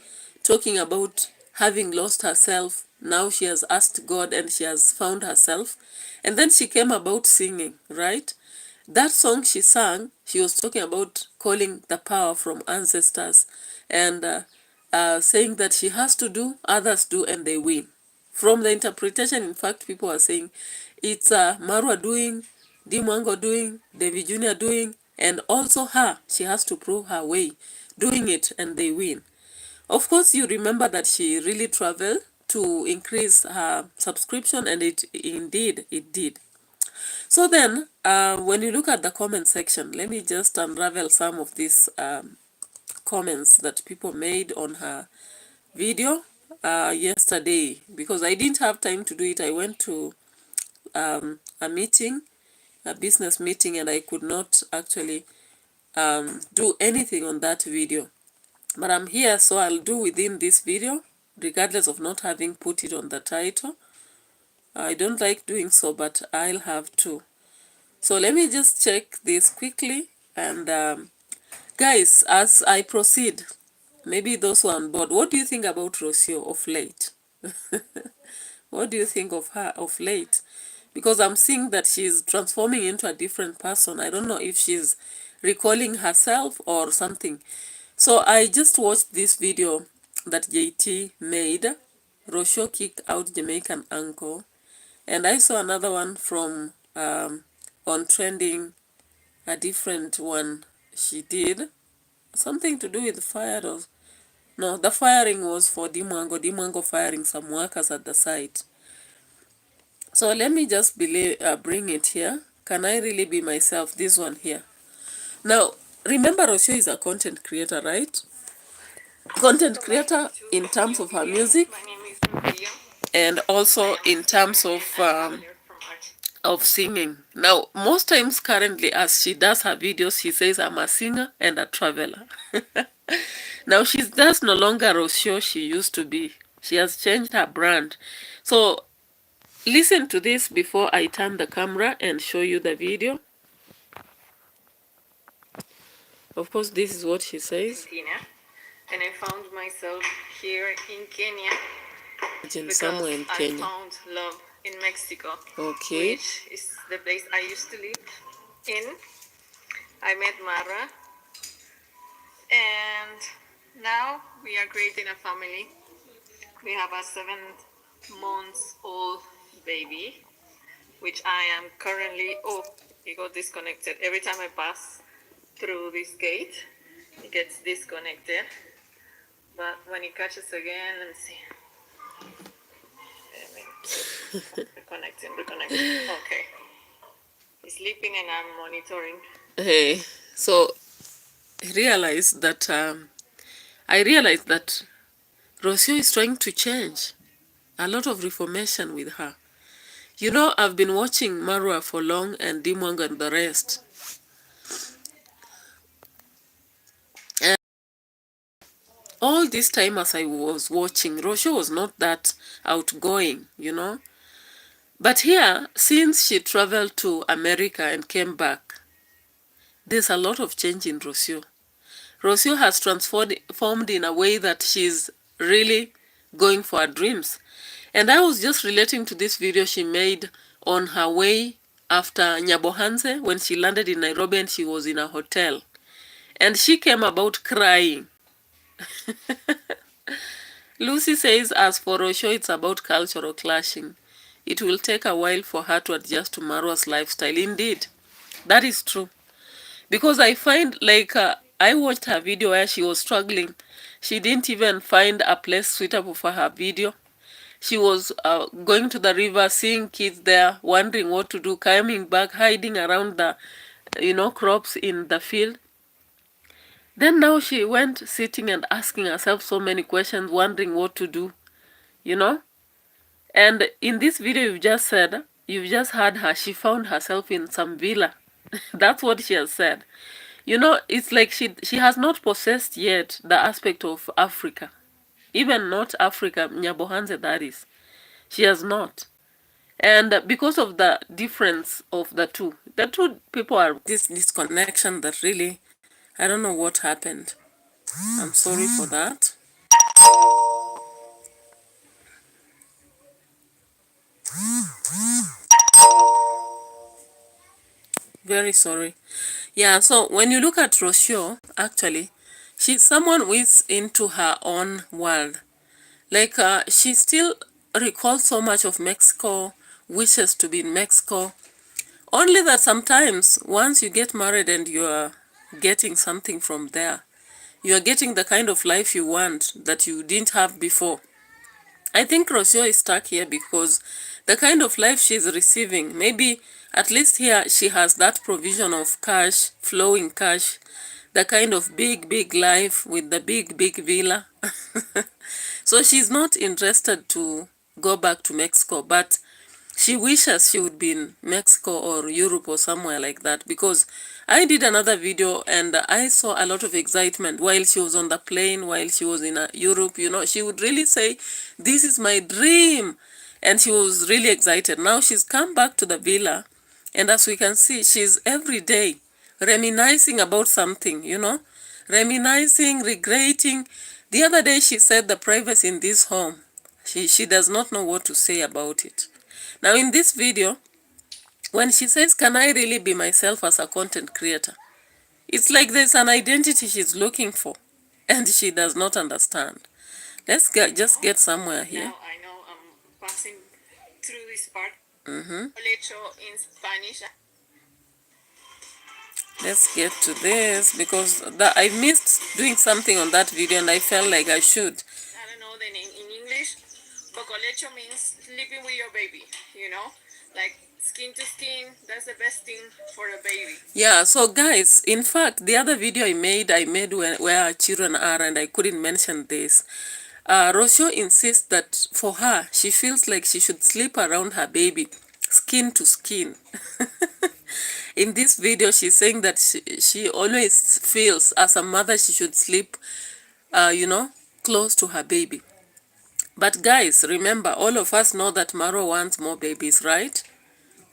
talking about having lost herself. Now she has asked God and she has found herself. And then she came about singing, right? That song she sang, she was talking about calling the power from ancestors and saying that she has to do, others do, and they win. From the interpretation, in fact, people are saying it's Marwa doing, Dimwango doing, David Jr. doing, and also her. She has to prove her way, doing it, and they win. Of course, you remember that she really traveled to increase her subscription, and it did. So then, when you look at the comment section, let me just unravel some of these comments that people made on her video yesterday, because I didn't have time to do it. I went to a meeting, a business meeting, and I could not actually do anything on that video. But I'm here, so I'll do within this video, regardless of not having put it on the title. I don't like doing so, but I'll have to. So let me just check this quickly. And guys, as I proceed, maybe those who are on board, what do you think about ROCIO of late? What do you think of her of late? Because I'm seeing that she's transforming into a different person. I don't know if she's recalling herself or something. So I just watched this video that JT made. ROCIO kicked out Jamaican uncle. And I saw another one from on trending, a different one she did. Something to do with fire. Or, no, the firing was for Dimwango. Dimwango firing some workers at the site. So let me just bring it here. Can I really be myself? This one here. Now, remember ROCIO is a content creator, right? Content creator in terms of her music and also in terms of singing. Now, most times currently as she does her videos, she says, I'm a singer and a traveler. Now, she's just no longer ROCIO she used to be. She has changed her brand. So, listen to this before I turn the camera and show you the video. Of course, this is what she says. And I found myself here in Kenya because Somewhere in Kenya. I found love in Mexico, Okay. which is the place I used to live in. I met Mara, and now we are creating a family. We have a 7-month-old baby, which I am currently, oh, it got disconnected. Every time I pass through this gate, it gets disconnected. But when it catches again, let me see. Reconnecting. Okay. He's sleeping and I'm monitoring. Hey, so I realized that ROCIO is trying to change. A lot of reformation with her. You know, I've been watching Marwa for long and Dimwang and the rest. And all this time as I was watching, ROCIO was not that outgoing, you know. But here, since she traveled to America and came back, there's a lot of change in ROCIO. ROCIO has transformed in a way that she's really going for her dreams. And I was just relating to this video she made on her way after Nyabohanse when she landed in Nairobi and she was in a hotel. And she came about crying. Lucy says, as for ROCIO, it's about cultural clashing. It will take a while for her to adjust to Marwa's lifestyle. Indeed, that is true. Because I find, like, I watched her video where she was struggling. She didn't even find a place suitable for her video. She was going to the river, seeing kids there, wondering what to do, coming back, hiding around the, crops in the field. Then now she went sitting and asking herself so many questions, wondering what to do, you know. And in this video you've just heard her, she found herself in some villa. That's what she has said. You know, it's like she has not possessed yet the aspect of Africa. Even not Africa, Nyabohanse that is. She has not. And because of the difference of the two people are this disconnection that really, I don't know what happened. I'm sorry for that. Very sorry. Yeah, so when you look at ROCIO, actually, she's someone who is into her own world. Like, she still recalls so much of Mexico, wishes to be in Mexico. Only that sometimes, once you get married and you're getting something from there, you're getting the kind of life you want that you didn't have before. I think ROCIO is stuck here because the kind of life she's receiving, maybe at least here she has that provision of cash, flowing cash, the kind of big life with the big villa. So she's not interested to go back to Mexico, but she wishes she would be in Mexico or Europe or somewhere like that, because I did another video and I saw a lot of excitement while she was on the plane, while she was in Europe. You know, she would really say, "This is my dream." And she was really excited. Now she's come back to the villa, and as we can see, she's every day reminiscing about something, you know, reminiscing, regretting. The other day she said the privacy in this home, she does not know what to say about it. Now in this video, when she says, "Can I really be myself as a content creator?" It's like there's an identity she's looking for, and she does not understand. Let's just get somewhere here. Now I know I'm passing through this part. Lecho in Spanish. Let's get to this because I missed doing something on that video and I felt like I should. I don't know the name in English, but colecho means sleeping with your baby, you know, like skin to skin. That's the best thing for a baby. Yeah, so guys, in fact, the other video I made where our children are, and I couldn't mention this. ROCIO insists that for her, she feels like she should sleep around her baby, skin to skin. In this video, she's saying that she always feels as a mother she should sleep, you know, close to her baby. But guys, remember, all of us know that Marwa wants more babies, right?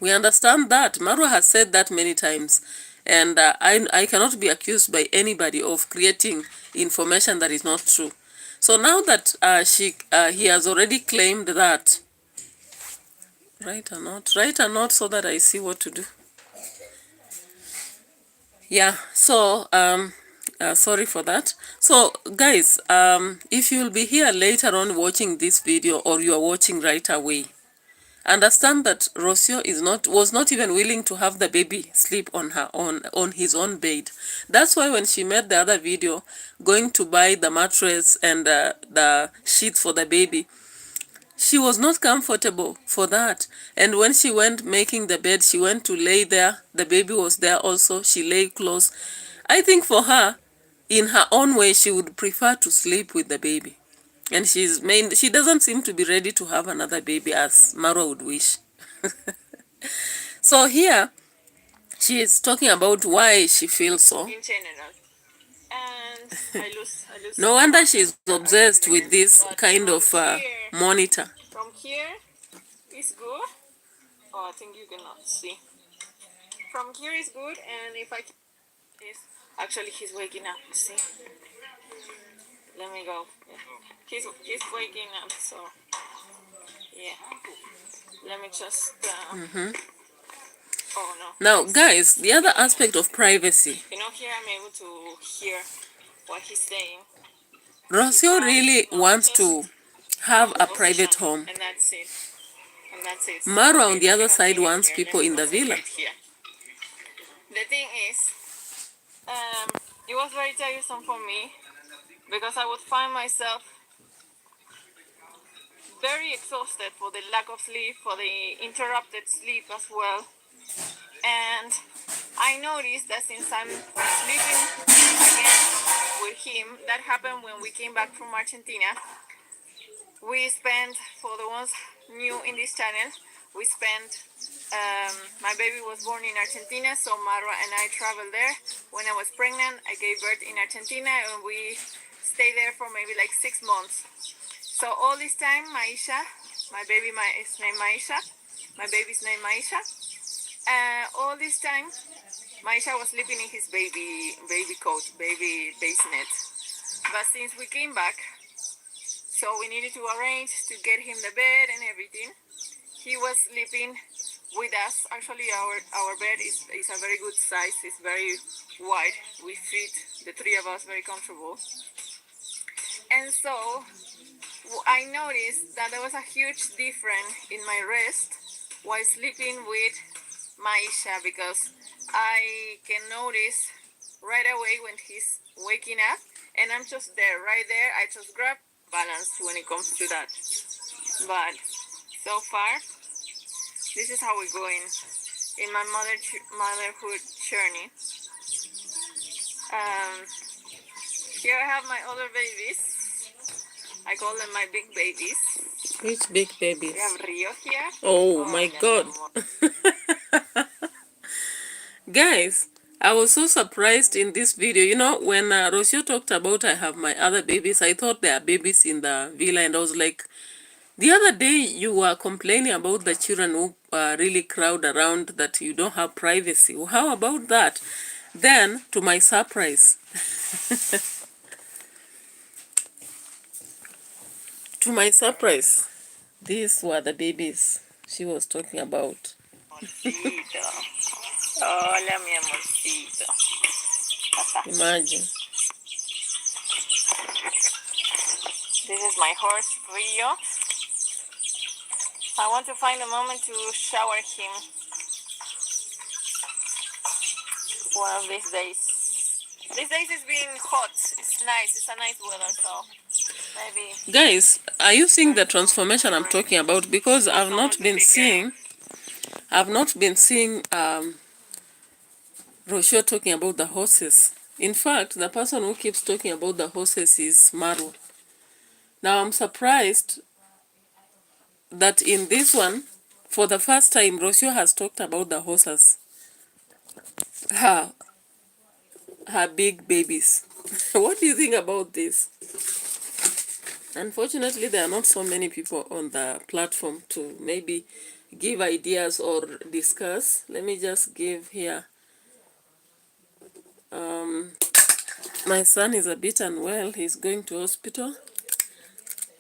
We understand that. Marwa has said that many times. And I cannot be accused by anybody of creating information that is not true. So now that he has already claimed that, write a note so that I see what to do. Yeah, so sorry for that. So guys, if you'll be here later on watching this video, or you are watching right away, understand that ROCIO was not even willing to have the baby sleep on his own bed. That's why when she made the other video going to buy the mattress and the sheets for the baby, she was not comfortable for that. And when she went making the bed, she went to lay there. The baby was there also. She lay close. I think for her, in her own way, she would prefer to sleep with the baby. And she doesn't seem to be ready to have another baby as Marwa would wish. So here, she is talking about why she feels so. In general. And I lose No wonder she's obsessed with this kind of monitor. From here is good. Oh, I think you cannot see. From here is good, and if I actually he's waking up. See, let me go. Yeah. He's waking up, so yeah. Let me just. Oh no. Now, guys, the other aspect of privacy. You know, here I'm able to hear what he's saying. ROCIO really wants to have a private home. And that's it. And that's it. Marwa on the other side wants people in the villa. The thing is, it was very tiresome for me because I would find myself very exhausted for the lack of sleep, for the interrupted sleep as well. And I noticed that since I'm sleeping again with him, that happened when we came back from Argentina. We spent, for the ones new in this channel, we spent, my baby was born in Argentina, so Marwa and I traveled there. When I was pregnant, I gave birth in Argentina, and we stayed there for maybe like 6 months. So all this time, Maisha, my baby is named Maisha, my baby's named Maisha. All this time, Maisha was sleeping in his baby coat, baby bassinet. But since we came back, so we needed to arrange to get him the bed and everything. He was sleeping with us. Actually, our bed is a very good size. It's very wide. We fit the three of us very comfortable. And so I noticed that there was a huge difference in my rest while sleeping with Maisha, because I can notice right away when he's waking up, and I'm just there, right there. I just grab balance when it comes to that. But so far, this is how we're going in my motherhood journey. Here I have my other babies. I call them my big babies. Which big babies? We have Rio here. Oh my God. Guys, I was so surprised in this video. You know, when ROCIO talked about I have my other babies, I thought there are babies in the villa, and I was like, the other day you were complaining about the children who really crowd around, that you don't have privacy. Well, how about that? Then, to my surprise, to my surprise, these were the babies she was talking about. Amorcito. Hola, mi amorcito. Imagine. This is my horse, Rio. I want to find a moment to shower him one of these days. These days it's been hot. It's nice. It's a nice weather, so maybe. Guys, are you seeing the transformation I'm talking about? Because I've not been seeing ROCIO talking about the horses. In fact, the person who keeps talking about the horses is Maru. Now I'm surprised that in this one, for the first time, ROCIO has talked about the horses. Her big babies. What do you think about this? Unfortunately, there are not so many people on the platform to maybe give ideas or discuss. Let me just give here. My son is a bit unwell. He's going to hospital.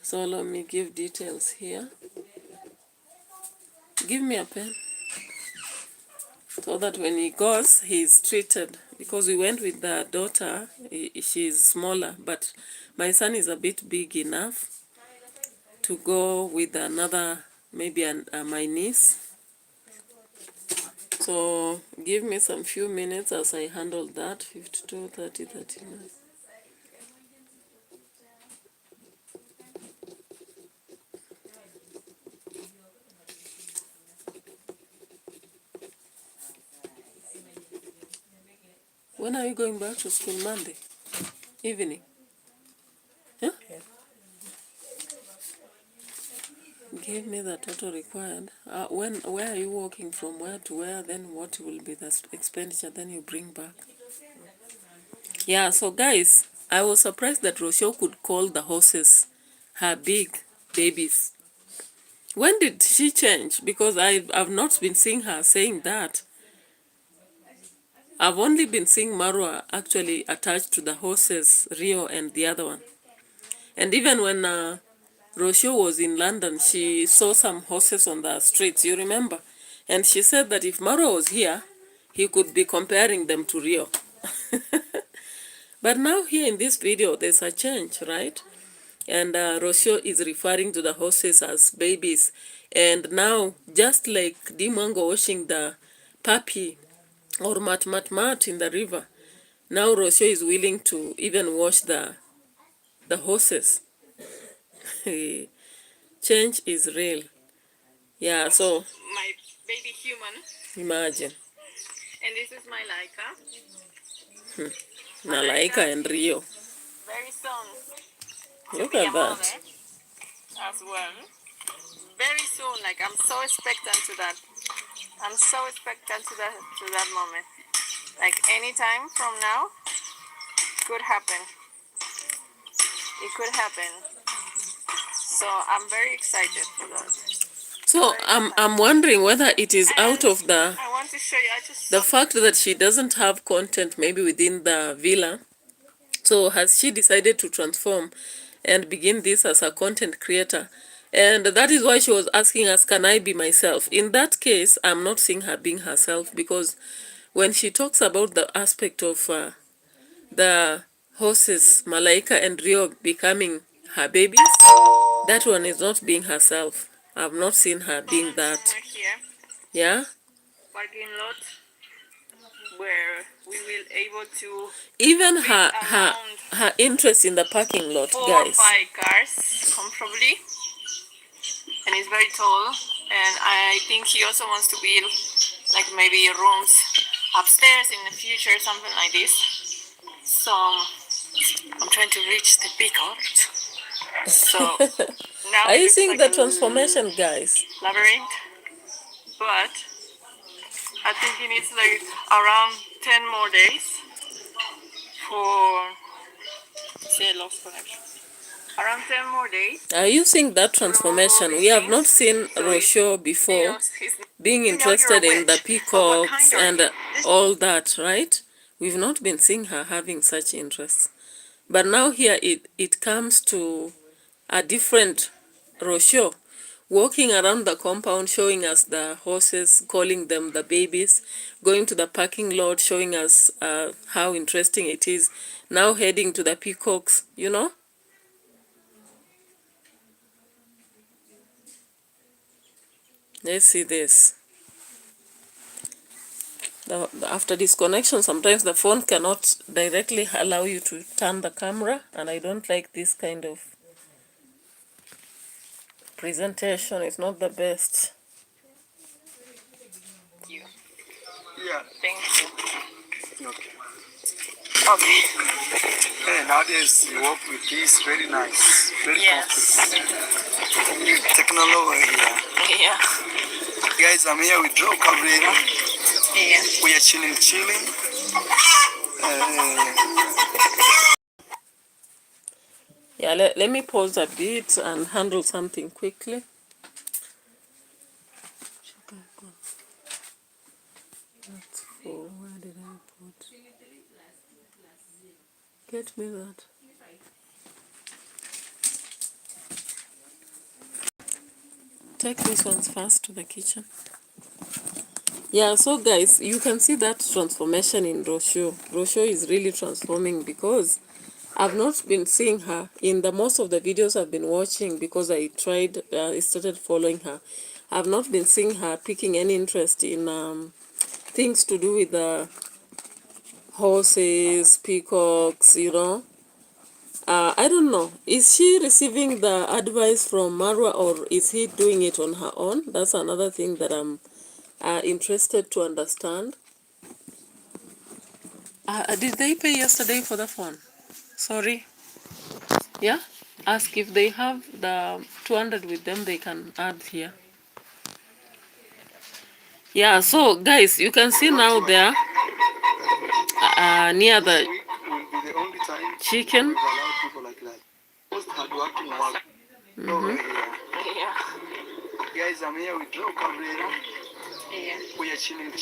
So let me give details here. Give me a pen. So that when he goes, he's treated. Because we went with the daughter, she's smaller. But my son is a bit big enough to go with another, maybe my niece. So give me some few minutes as I handle that. 52, 30, 39. When are you going back to school? Monday evening? Huh? Give me the total required. Where are you walking from? Where to where? Then what will be the expenditure? Then you bring back. Yeah. So guys, I was surprised that ROCIO could call the horses her big babies. When did she change? Because I've not been seeing her saying that. I've only been seeing Marwa actually attached to the horses, Rio and the other one. And even when ROCIO was in London, she saw some horses on the streets, you remember? And she said that if Marwa was here, he could be comparing them to Rio. But now here in this video, there's a change, right? And ROCIO is referring to the horses as babies. And now, just like Dimwango washing the puppy or mat in the river, now ROCIO is willing to even wash the horses. Change is real. Yeah, so My baby human. imagine. And this is my Laika. Nalaika and Rio. Very soon. Look Be a at mother that. as well. Very soon. Like I'm so expectant to that. I'm so expectant to that moment. Like any time from now, could happen. It could happen. So I'm very excited for that. So I'm wondering whether it is out of the I want to show you. I just the fact that she doesn't have content maybe within the villa. So has she decided to transform and begin this as a content creator? And that is why she was asking us, can I be myself? In that case, I'm not seeing her being herself, because when she talks about the aspect of the horses, Malaika and Rio becoming her babies, that one is not being herself. I've not seen her being that. we're here, Yeah? parking lot, where we will able to Even fit her around interest in the parking lot, 4 or guys. 5 cars comfortably, and it's very tall. And I think he also wants to build like maybe rooms upstairs in the future, something like this. So I'm trying to reach the big art. So now Are it you looks seeing like the a transformation, guys? labyrinth, but I think he needs like around 10 more days for. See, I lost connection. Around 10 more days. Using that transformation, we have not seen ROCIO before being interested in the peacocks and all that, right? We've not been seeing her having such interests. But now here it comes to a different ROCIO, walking around the compound, showing us the horses, calling them the babies, going to the parking lot, showing us how interesting it is, now heading to the peacocks, you know? Let's see this. After disconnection, sometimes the phone cannot directly allow you to turn the camera, and I don't like this kind of presentation. It's not the best. You. Yeah. Thank you. Okay. Okay. Hey, nowadays you work with this, very nice. Very Yes. technology here. Yeah. Guys, I'm here with Joe Cabrera. Yeah. We are chilling. Yeah, let me pause a bit and handle something quickly. That's for, where did I put? Get me that. Take these ones first to the kitchen. Yeah, so guys, you can see that transformation in ROCIO. ROCIO is really transforming because I've not been seeing her in the most of the videos I've been watching because I started following her. I've not been seeing her picking any interest in things to do with the horses, peacocks, you know. I don't know. Is she receiving the advice from Marwa or is he doing it on her own? That's another thing that I'm interested to understand. Did they pay yesterday for the phone? Sorry. Yeah? Ask if they have the 200 with them, they can add here. Yeah, so guys, you can see now there near the chicken. Yeah. Guys, I'm here with Joe Cabrera. Yeah. We are chilling.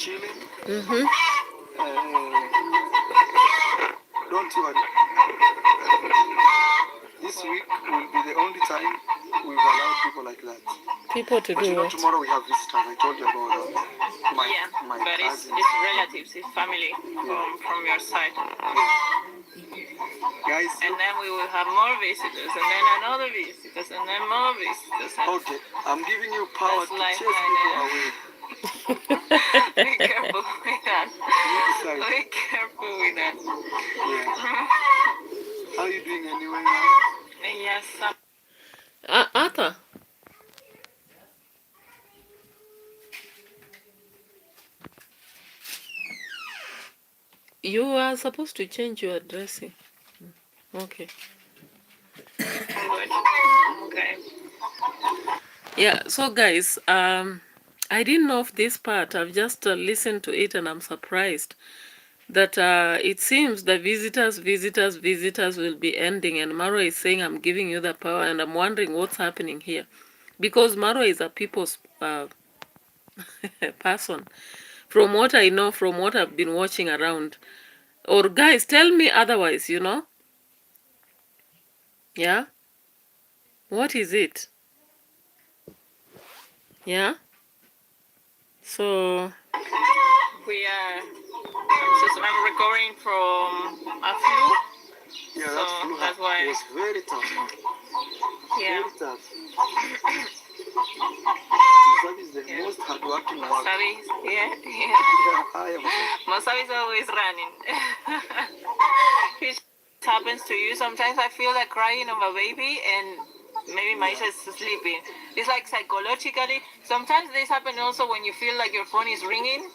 Don't worry. This week will be the only time we've allowed people like that. People to But do you know, what? tomorrow we have visitors. I told you about that. My But cousins. it's relatives, it's family from your side. Guys, And then we will have more visitors, and then another visitors, and then more visitors. okay, I'm giving you power That's to like chase people away. Be careful with that. You decide. Be careful with that. Yeah. How are you doing anyway? Yes. Arthur, you are supposed to change your dressing. Okay. Good. Okay. Yeah, so guys, I didn't know of this part. I've just listened to it and I'm surprised that it seems the visitors will be ending, and Maro is saying, I'm giving you the power, and I'm wondering what's happening here. Because Maro is a people's person. From what I know, from what I've been watching around. Or guys, tell me otherwise, you know? Yeah? What is it? Yeah? So... I'm recovering from a flu. Yeah, So that flu that's why. was very tough. Yeah. Very tough. That is the most hardworking one. Mosavi, yeah. Mosavi is always running. Which happens to you. Sometimes I feel like crying of a baby and maybe Maisha is sleeping. It's like psychologically. Sometimes this happens also when you feel like your phone is ringing.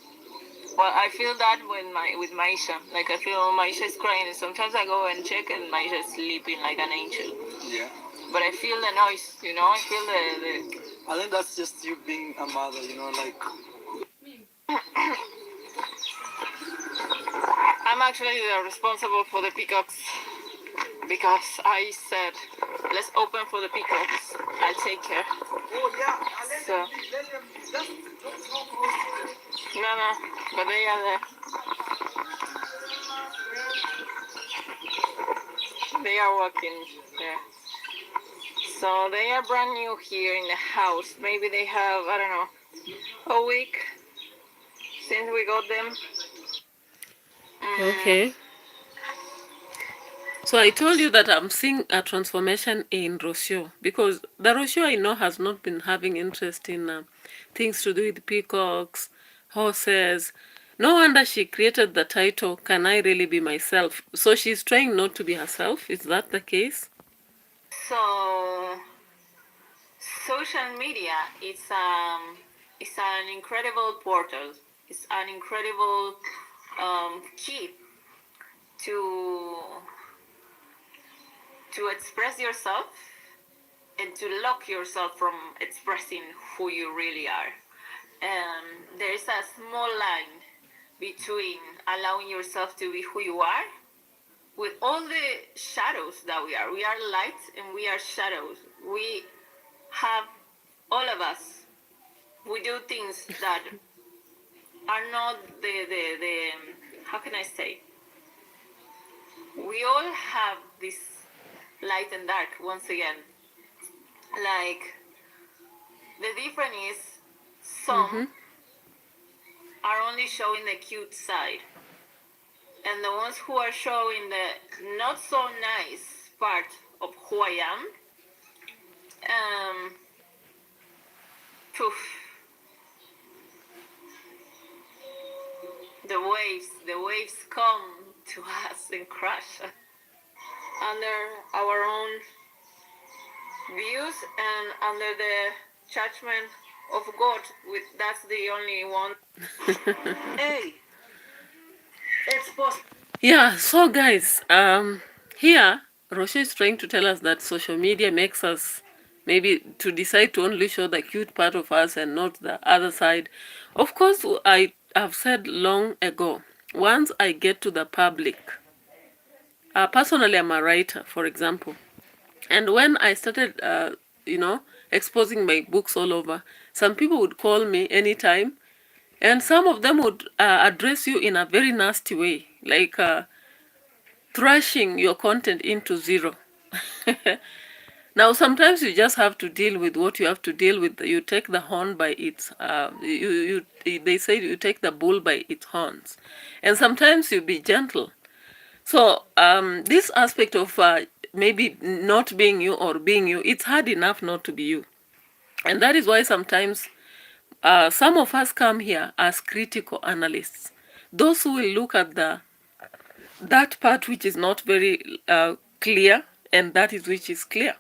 Well, I feel that with Maisha. Like I feel Maisha is crying, and sometimes I go and check, and Maisha is sleeping like an angel. Yeah. But I feel the noise, you know. I feel the. I think that's just you being a mother, you know, like. I'm actually responsible for the peacocks because I said, let's open for the peacocks. I'll take care. Oh yeah, So, let them just don't so close to them. no, but they are there. They are walking there. So they are brand new here in the house. Maybe they have, I don't know, a week since we got them. Okay. So I told you that I'm seeing a transformation in ROCIO because the ROCIO I know has not been having interest in things to do with peacocks, horses. No wonder she created the title, Can I Really Be Myself? So she's trying not to be herself. Is that the case? So social media it's an incredible portal. It's an incredible key to express yourself and to lock yourself from expressing who you really are. There is a small line between allowing yourself to be who you are with all the shadows that we are. We are light and we are shadows. We have, all of us, we do things that are not the how can I say? We all have this light and dark once again. Like, the difference is some are only showing the cute side. And the ones who are showing the not so nice part of who I am, poof, the waves come to us and crash under our own views and under the judgment of God. That's the only one. Hey, it's possible. Yeah, so guys, here, Roche is trying to tell us that social media makes us maybe to decide to only show the cute part of us and not the other side. Of course, I have said long ago, once I get to the public, personally, I'm a writer, for example. And when I started, exposing my books all over, some people would call me anytime, and some of them would address you in a very nasty way, like thrashing your content into zero. Now, sometimes you just have to deal with what you have to deal with. You take the horn by its, they say you take the bull by its horns. And sometimes you be gentle. So this aspect of maybe not being you or being you, it's hard enough not to be you. And that is why sometimes some of us come here as critical analysts. Those who will look at that part which is not very clear and that is which is clear.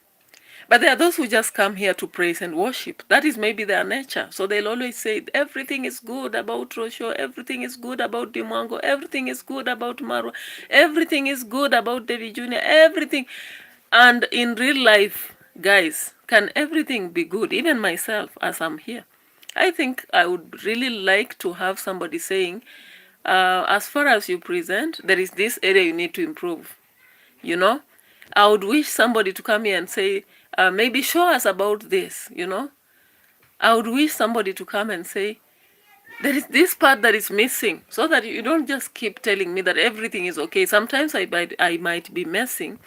But there are those who just come here to praise and worship. That is maybe their nature. So they'll always say, everything is good about ROCIO, everything is good about Dimongo, everything is good about Marwa, everything is good about David Jr., everything. And in real life, guys, can everything be good? Even myself, as I'm here. I think I would really like to have somebody saying, as far as you present, there is this area you need to improve. You know, I would wish somebody to come here and say, maybe show us about this, I would wish somebody to come and say, there is this part that is missing, so that you don't just keep telling me that everything is okay. Sometimes I might be messing,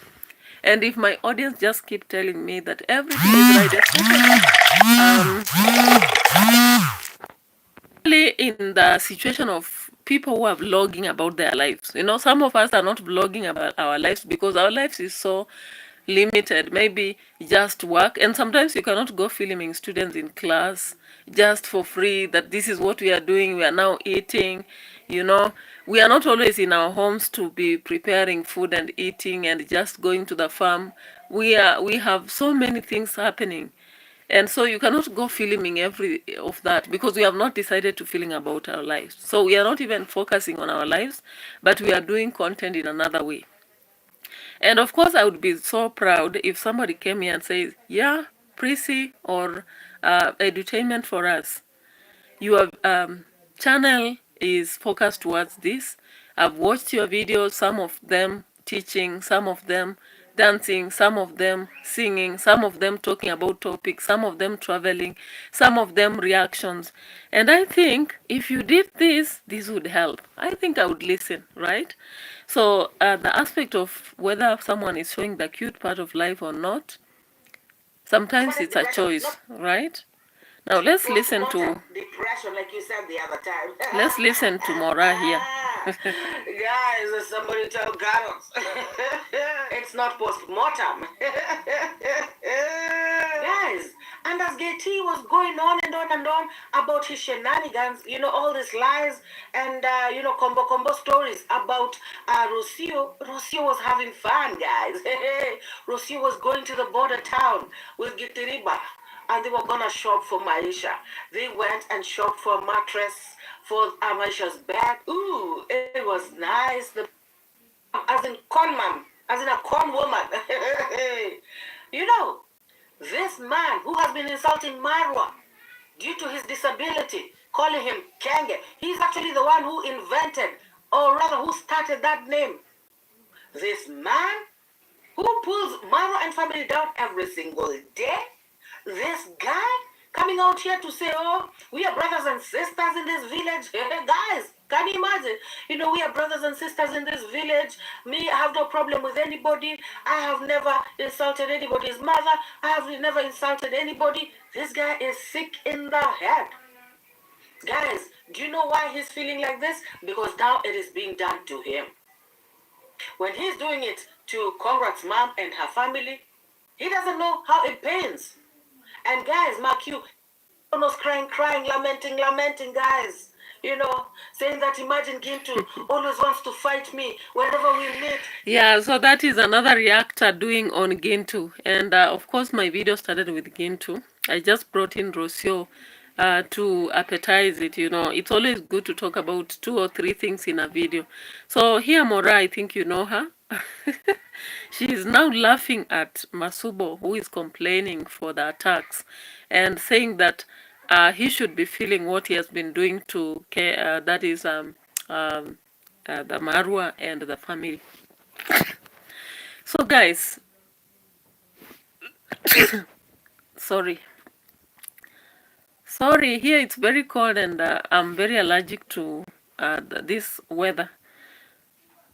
and if my audience just keep telling me that everything is right, especially in the situation of people who are vlogging about their lives. Some of us are not vlogging about our lives because our lives is so limited, maybe just work. And sometimes you cannot go filming students in class just for free, that this is what we are doing, we are now eating. We are not always in our homes to be preparing food and eating and just going to the farm. We have so many things happening. And so you cannot go filming every of that because we have not decided to film about our lives. So we are not even focusing on our lives, but we are doing content in another way. And of course, I would be so proud if somebody came here and says, yeah, Prissy or Edutainment for Us, your channel is focused towards this. I've watched your videos, some of them teaching, some of them dancing, some of them singing, some of them talking about topics, some of them traveling, some of them reactions. And I think if you did this, this would help. I think I would listen, right? So the aspect of whether someone is showing the cute part of life or not, sometimes it's a choice, right? Now let's listen to depression, like you said the other time. let's listen to Mora here. Guys, somebody tell Carlos. It's not post-mortem. Guys, and as GT was going on and on and on about his shenanigans, you know, all these lies and, you know, combo stories about ROCIO. ROCIO was having fun, guys. ROCIO was going to the border town with Gitiriba, and they were gonna shop for Maisha. They went and shopped for a mattress for Maisha's bed. Ooh, it was nice. As in con man, as in a con woman. You know, this man who has been insulting Marwa due to his disability, calling him Kenge, he's actually the one who invented, or rather who started that name. This man who pulls Marwa and family down every single day. This guy coming out here to say, oh, we are brothers and sisters in this village. Guys, can you imagine? You know, we are brothers and sisters in this village. Me, I have no problem with anybody. I have never insulted anybody's mother. I have never insulted anybody. This guy is sick in the head. Guys, do you know why he's feeling like this? Because now it is being done to him. When he's doing it to Conrad's mom and her family, he doesn't know how it pains. And guys, mark you, almost crying, lamenting, guys. You know, saying that imagine GINTU always wants to fight me whenever we meet. Yeah, so that is another reactor doing on GINTU. And of course, my video started with GINTU. I just brought in ROCIO to appetize it, you know. It's always good to talk about 2 or 3 things in a video. So here, Mora, I think you know her. She is now laughing at Masubo, who is complaining for the attacks and saying that he should be feeling what he has been doing to that is the Marwa and the family. So guys, sorry, here it's very cold and I'm very allergic to this weather.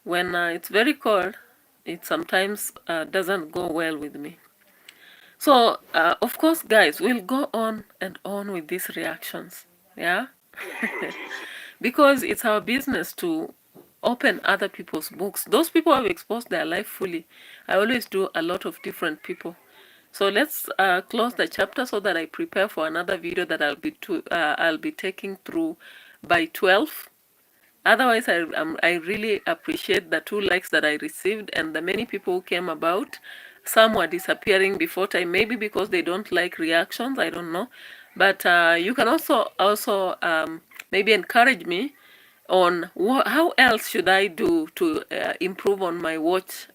When it's very cold, it sometimes doesn't go well with me. So, of course, guys, we'll go on and on with these reactions, yeah? Because it's our business to open other people's books. Those people have exposed their life fully. I always do a lot of different people. So let's close the chapter so that I prepare for another video that I'll be taking through by 12. Otherwise, I really appreciate the 2 likes that I received and the many people who came about. Some were disappearing before time, maybe because they don't like reactions, I don't know. But you can also maybe encourage me on how else should I do to improve on my watch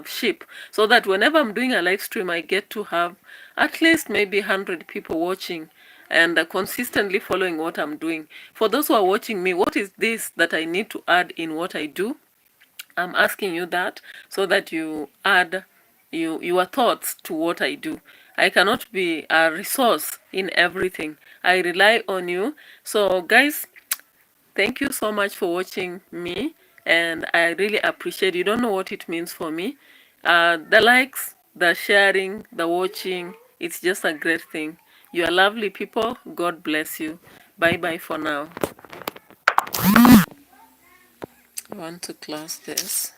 ship, so that whenever I'm doing a live stream, I get to have at least maybe 100 people watching and consistently following what I'm doing. For those who are watching me, what is this that I need to add in what I do? I'm asking you that so that you add your thoughts to what I do. I cannot be a resource in everything. I rely on you. So guys, thank you so much for watching me, and I really appreciate. You don't know what it means for me. The likes, the sharing, the watching, it's just a great thing. You are lovely people. God bless you. Bye bye for now. I want to close this.